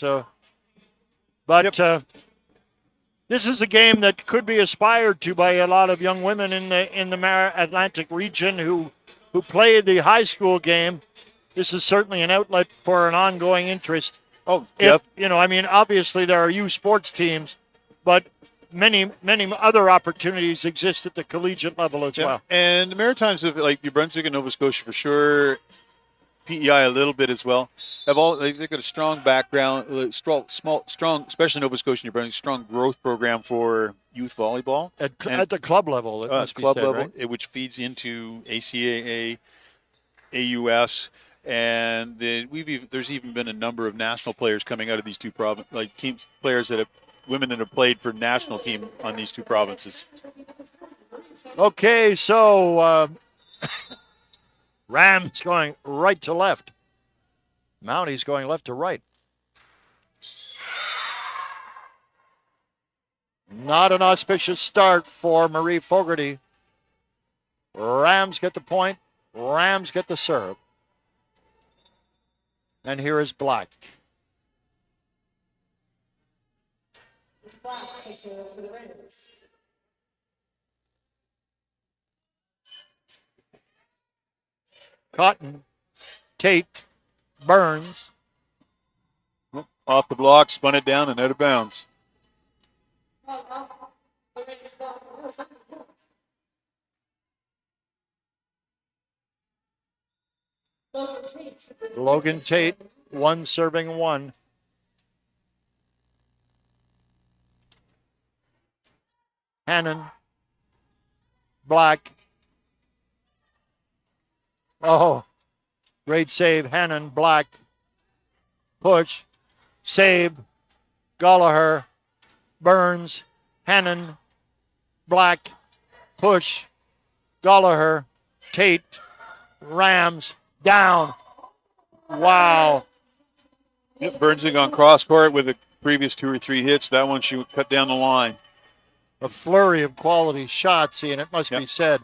This is a game that could be aspired to by a lot of young women in the Atlantic region who play the high school game. This is certainly an outlet for an ongoing interest. Obviously there are youth sports teams, but many other opportunities exist at the collegiate level as well. And the Maritimes, like New Brunswick and Nova Scotia for sure, PEI a little bit as well. They've got a strong background, strong, especially Nova Scotia and New Brunswick, strong growth program for youth volleyball at the club level. It must be club said, level, right? which feeds into ACAA, AUS, and there's even been a number of national players coming out of these two provinces, like women that have played for national team on these two provinces. Okay, so Rams going right to left. Mounties going left to right. Not an auspicious start for Marie Fogarty. Rams get the point. Rams get the serve. And here is Black. It's Black to serve for the Rams. Cotton, Tate, Burns. Off the block, spun it down and out of bounds. Logan Tate, one serving one. Hannon, Black. Oh, great save. Hannon, Black. Push, save, Gallagher, Burns, Hannon, Black, push, Gallagher, Tate, Rams, down. Wow. Yep, Burns had gone cross court with the previous 2 or 3 hits. That one she cut down the line. A flurry of quality shots, and it must be said,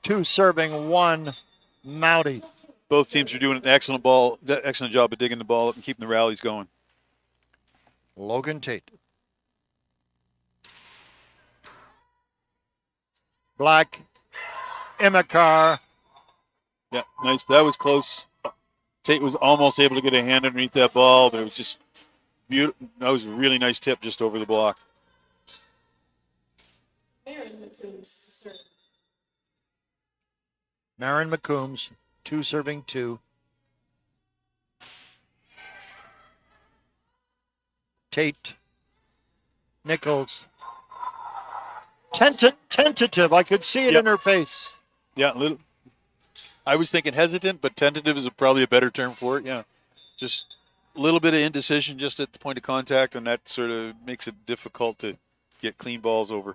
2 serving, 1 Mountie. Both teams are doing an excellent job of digging the ball up and keeping the rallies going. Logan Tate. Black, Imikar. Yeah, nice. That was close. Tate was almost able to get a hand underneath that ball, but it was just beautiful. That was a really nice tip just over the block. Marin McCombs to serve. Marin McCombs, 2 serving 2. Tate. Nichols. Tentative. I could see it in her face. Yeah, little. I was thinking hesitant, but tentative is probably a better term for it. Yeah, just a little bit of indecision just at the point of contact, and that sort of makes it difficult to get clean balls over.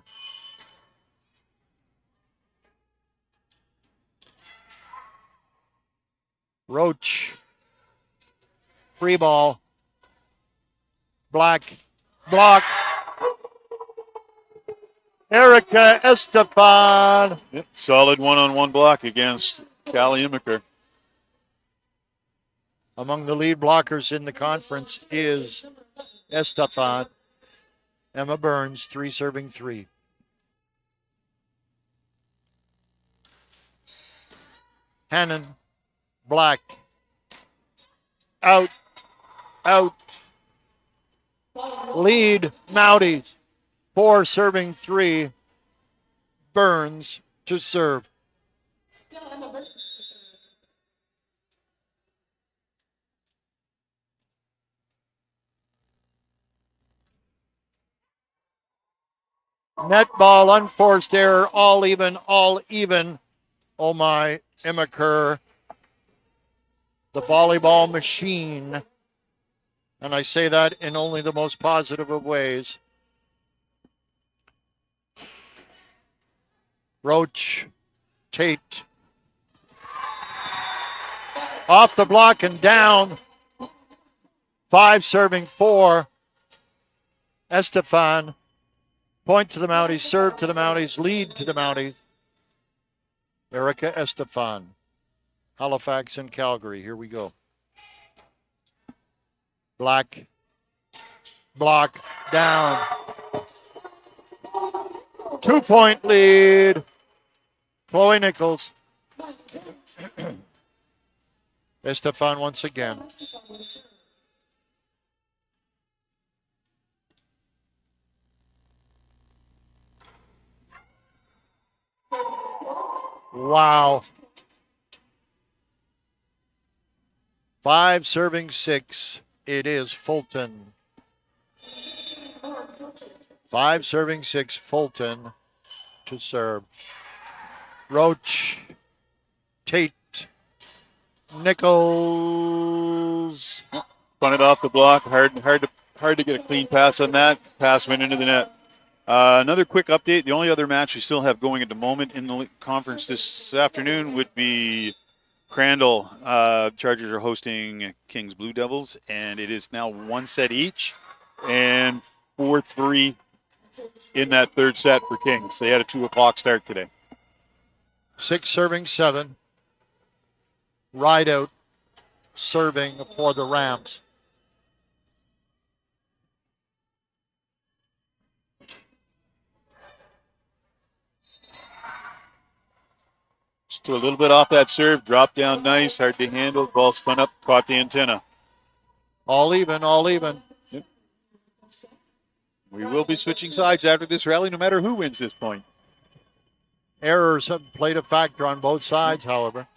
Roach. Free ball. Black. Block. Erica Estefan. Yep, solid one-on-one block against Callie Immiker. Among the lead blockers in the conference is Estefan. Emma Burns, 3 serving 3. Hannon. Black. Out. Lead Mounties. 4 serving 3. Burns to serve. Still Emma Burns to serve. Net ball, unforced error, all even. Oh my, Immiker, the volleyball machine. And I say that in only the most positive of ways. Roach, Tate. Off the block and down. 5 serving 4. Estefan. Point to the Mounties, serve to the Mounties, lead to the Mounties. Erica Estefan. Halifax and Calgary. Here we go. Black. Block. Down. 2-point lead. Chloe Nichols. Estefan once again. Wow. 5 serving 6. It is Fulton. 5 serving 6. Fulton to serve. Roach. Tate. Nichols. Spun it off the block. Hard to get a clean pass on that. Pass went into the net. Another quick update. The only other match we still have going at the moment in the conference this afternoon would be Crandall. Chargers are hosting Kings Blue Devils, and it is now 1 set each and 4-3 in that third set for Kings. They had a 2 o'clock start today. 6 serving 7. Rideout serving for the Rams. Just a little bit off that serve, dropped down nice, hard to handle. Ball spun up, caught the antenna. All even. Yep. We will be switching sides after this rally, no matter who wins this point. Errors have played a factor on both sides, however.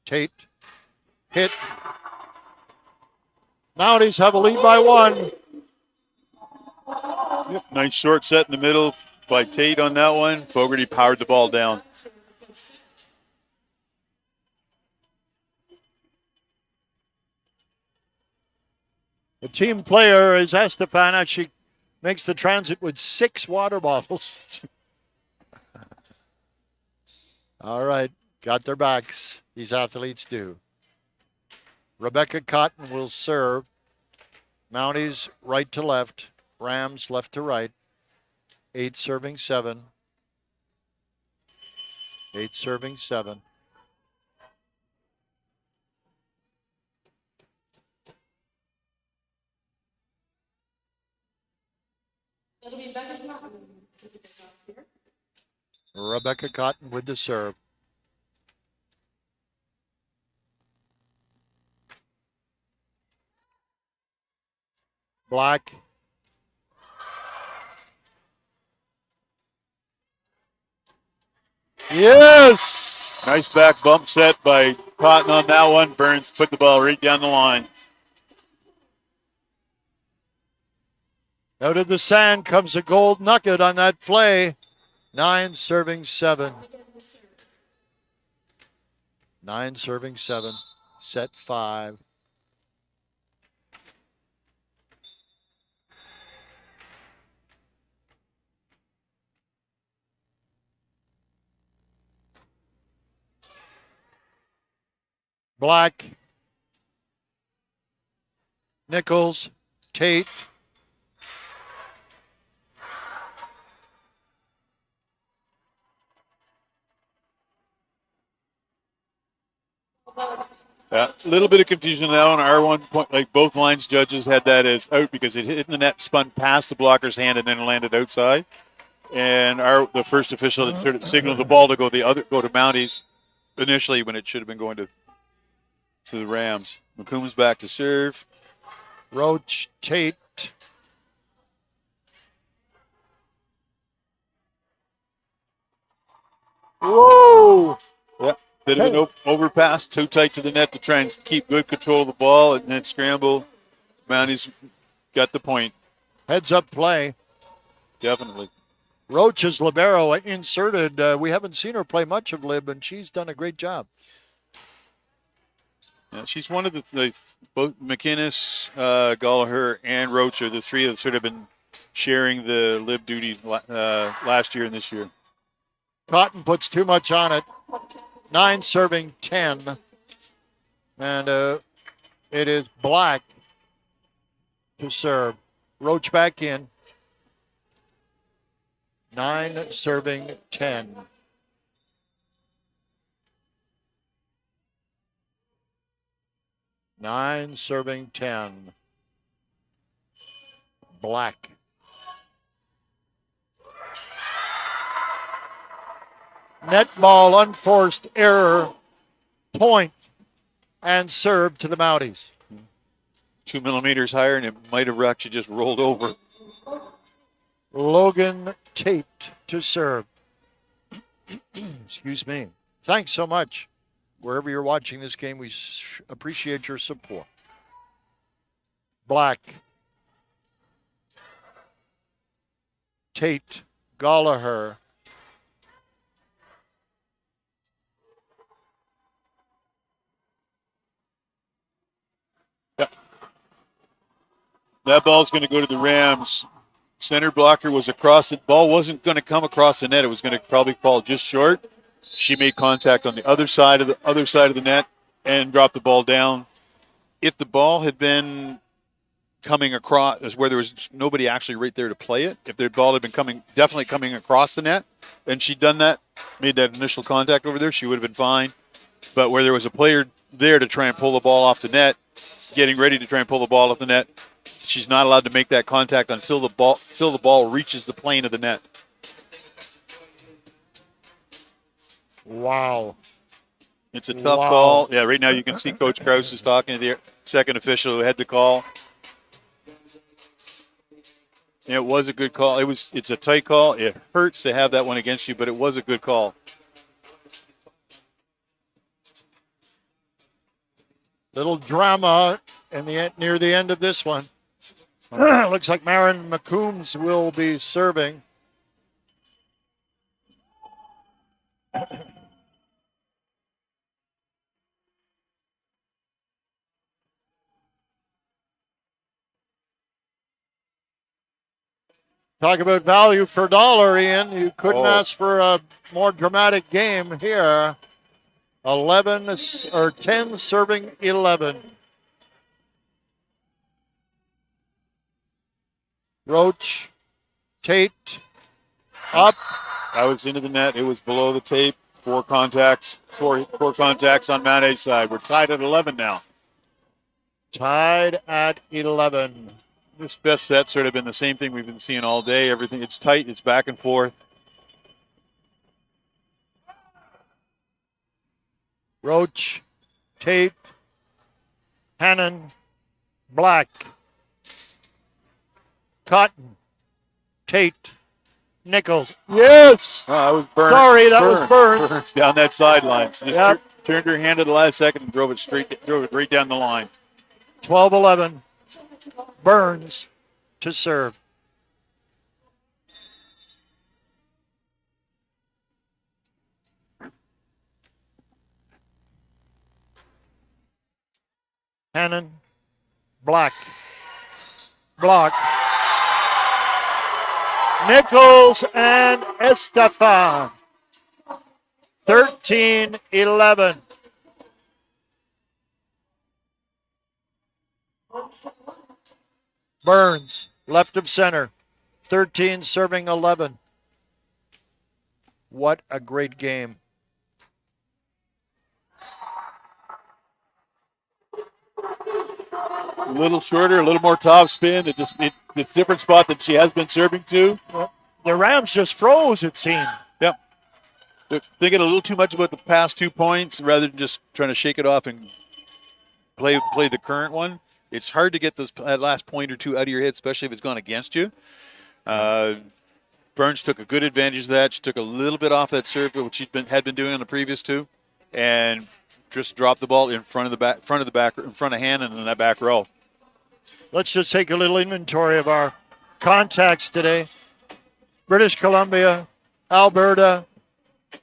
Tate. Hit. Mounties have a lead by 1. Yep, nice short set in the middle by Tate on that one. Fogarty powered the ball down. The team player is Estefana. She makes the transit with 6 water bottles. All right, got their backs. These athletes do. Rebecca Cotton will serve. Mounties right to left. Rams left to right. 8 serving 7. 8 serving 7. It'll be Becca Cotton to pick us off here. Rebecca Cotton with the serve. Black. Yes! Nice back bump set by Cotton on that one. Burns put the ball right down the line. Out of the sand comes a gold nugget on that play. 9 serving 7. 9 serving 7. Set 5. Black, Nichols, Tate. Yeah, a little bit of confusion on that one. Our one point, like both lines judges had that as out because it hit the net, spun past the blocker's hand, and then landed outside. And the first official that sort of signaled the ball to go to Mounties initially when it should have been going to the Rams. McCombs back to serve. Roach, Tate. Whoa! Yeah, bit of an overpass, too tight to the net to try and keep good control of the ball, and then scramble. Mounties got the point. Heads up play. Definitely. Roach is libero inserted. We haven't seen her play much of Lib, and she's done a great job. Yeah, she's one of the both McInnes, Gallagher, and Roach are the three that have sort of been sharing the Lib duties last year and this year. Cotton puts too much on it. 9 serving 10. And it is Black to serve. Roach back in. 9 serving 10. Nine serving 10. Black. Net ball, unforced error, point, and serve to the Mounties. 2 millimeters higher, and it might have actually just rolled over. Logan Tate to serve. Excuse me. Thanks so much. Wherever you're watching this game, we appreciate your support. Black. Tate. Gallagher. Yep. That ball's going to go to the Rams. Center blocker was across it. Ball wasn't going to come across the net. It was going to probably fall just short. She made contact on the other side of the net and dropped the ball down. If the ball had been coming across, where there was nobody actually right there to play it, if the ball had been definitely coming across the net, and she'd done that, made that initial contact over there, she would have been fine. But where there was a player there to try and pull the ball off the net, getting ready to try and pull the ball off the net, she's not allowed to make that contact until the ball reaches the plane of the net. Wow. It's a tough call. Yeah, right now you can see Coach Krause is talking to the second official who had the call. It was a good call. It's a tight call. It hurts to have that one against you, but it was a good call. Little drama near the end of this one. Looks like Marin McCombs will be serving. Talk about value for dollar, Ian. You couldn't ask for a more dramatic game here. 10 serving 11. Roach, Tate, up. I was into the net. It was below the tape. Four contacts on Mount A's side. We're tied at 11 now. Tied at 11. This best set sort of been the same thing we've been seeing all day. Everything, it's tight. It's back and forth. Roach, Tate, Hannon, Black, Cotton, Tate, Nichols. Yes! Oh, that was Burns. Sorry, that was Burns. Burns down that sideline. Yep. Turned her hand at the last second and drove it right down the line. 12-11. Burns to serve. Hannon, Black, block. Nichols and Estefan. 13-11. Burns, left of center. 13 serving 11. What a great game. A little shorter, a little more top spin. It's a different spot that she has been serving to. The Rams just froze, it seemed. Yep. They're thinking a little too much about the past 2 points rather than just trying to shake it off and play the current one. It's hard to get that last point or two out of your head, especially if it's gone against you. Burns took a good advantage of that. She took a little bit off that serve, which she had been doing on the previous two, and just dropped the ball in front of Hannon in that back row. Let's just take a little inventory of our contacts today. British Columbia, Alberta,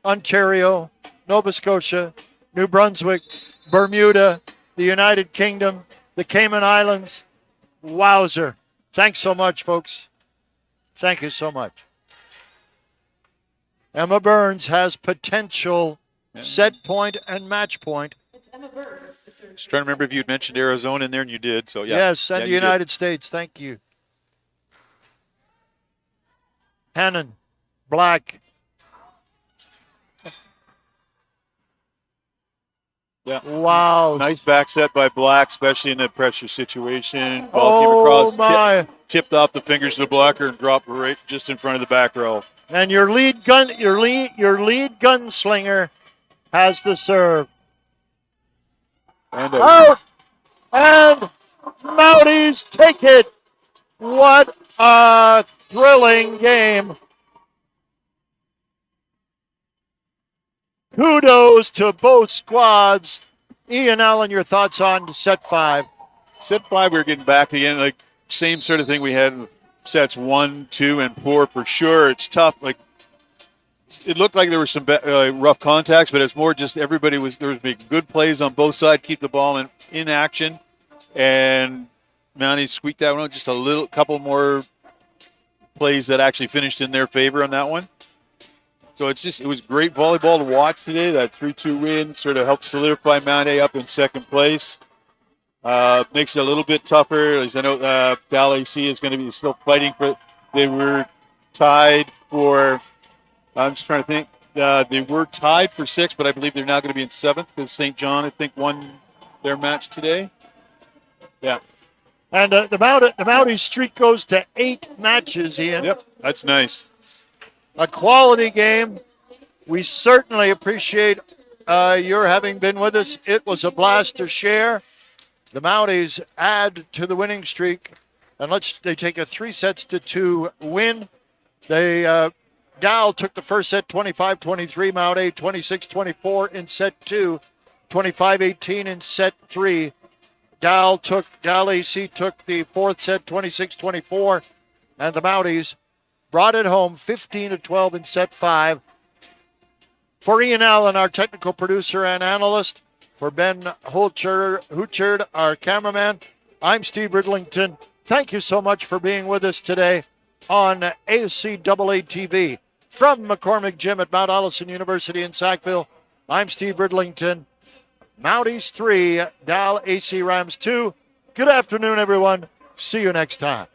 Ontario, Nova Scotia, New Brunswick, Bermuda, the United Kingdom, the Cayman Islands. Wowzer. Thanks so much, folks. Thank you so much. Emma Burns has potential set point and match point. It's Emma Burns. Just trying to remember if you'd mentioned Arizona in there, and you did. So yeah. Yes, and yeah, the United States. Thank you. Hannon, Black. Yeah. Wow. Nice back set by Black, especially in that pressure situation. Ball Oh, came my. across, tipped off the fingers of the blocker and dropped right just in front of the back row. And your lead gunslinger has the serve. And Out! And Mounties take it. What a thrilling game. Kudos to both squads. Ian Allen, your thoughts on set 5? Set 5, we were getting back again, like same sort of thing we had in sets 1, 2, and 4 for sure. It's tough. Like it looked like there were some rough contacts, but it's more just there was making good plays on both sides, keep the ball in action, and Mounties squeaked that one out. Just a couple more plays that actually finished in their favor on that one. So it was great volleyball to watch today. That 3-2 win sort of helped solidify Mount A up in second place. Makes it a little bit tougher. As I know, DAL AC is going to be still fighting for. They were tied for. I'm just trying to think. They were tied for 6th, but I believe they're now going to be in 7th because St. John, I think, won their match today. Yeah. And the Mounties streak goes to 8 matches, Ian. Yep, that's nice. A quality game. We certainly appreciate your having been with us. It was a blast to share. The Mounties add to the winning streak, and they take a 3-2 win. DAL took the first set 25-23, Mount A 26-24 in set 2, 25-18 in set 3. DAL AC took the fourth set 26-24, and the Mounties brought it home 15-12 in set 5. For Ian Allen, our technical producer and analyst, for Ben Houchard, our cameraman, I'm Steve Ridlington. Thank you so much for being with us today on ACAA TV. From McCormick Gym at Mount Allison University in Sackville, I'm Steve Ridlington. Mounties 3, DAL AC Rams 2. Good afternoon, everyone. See you next time.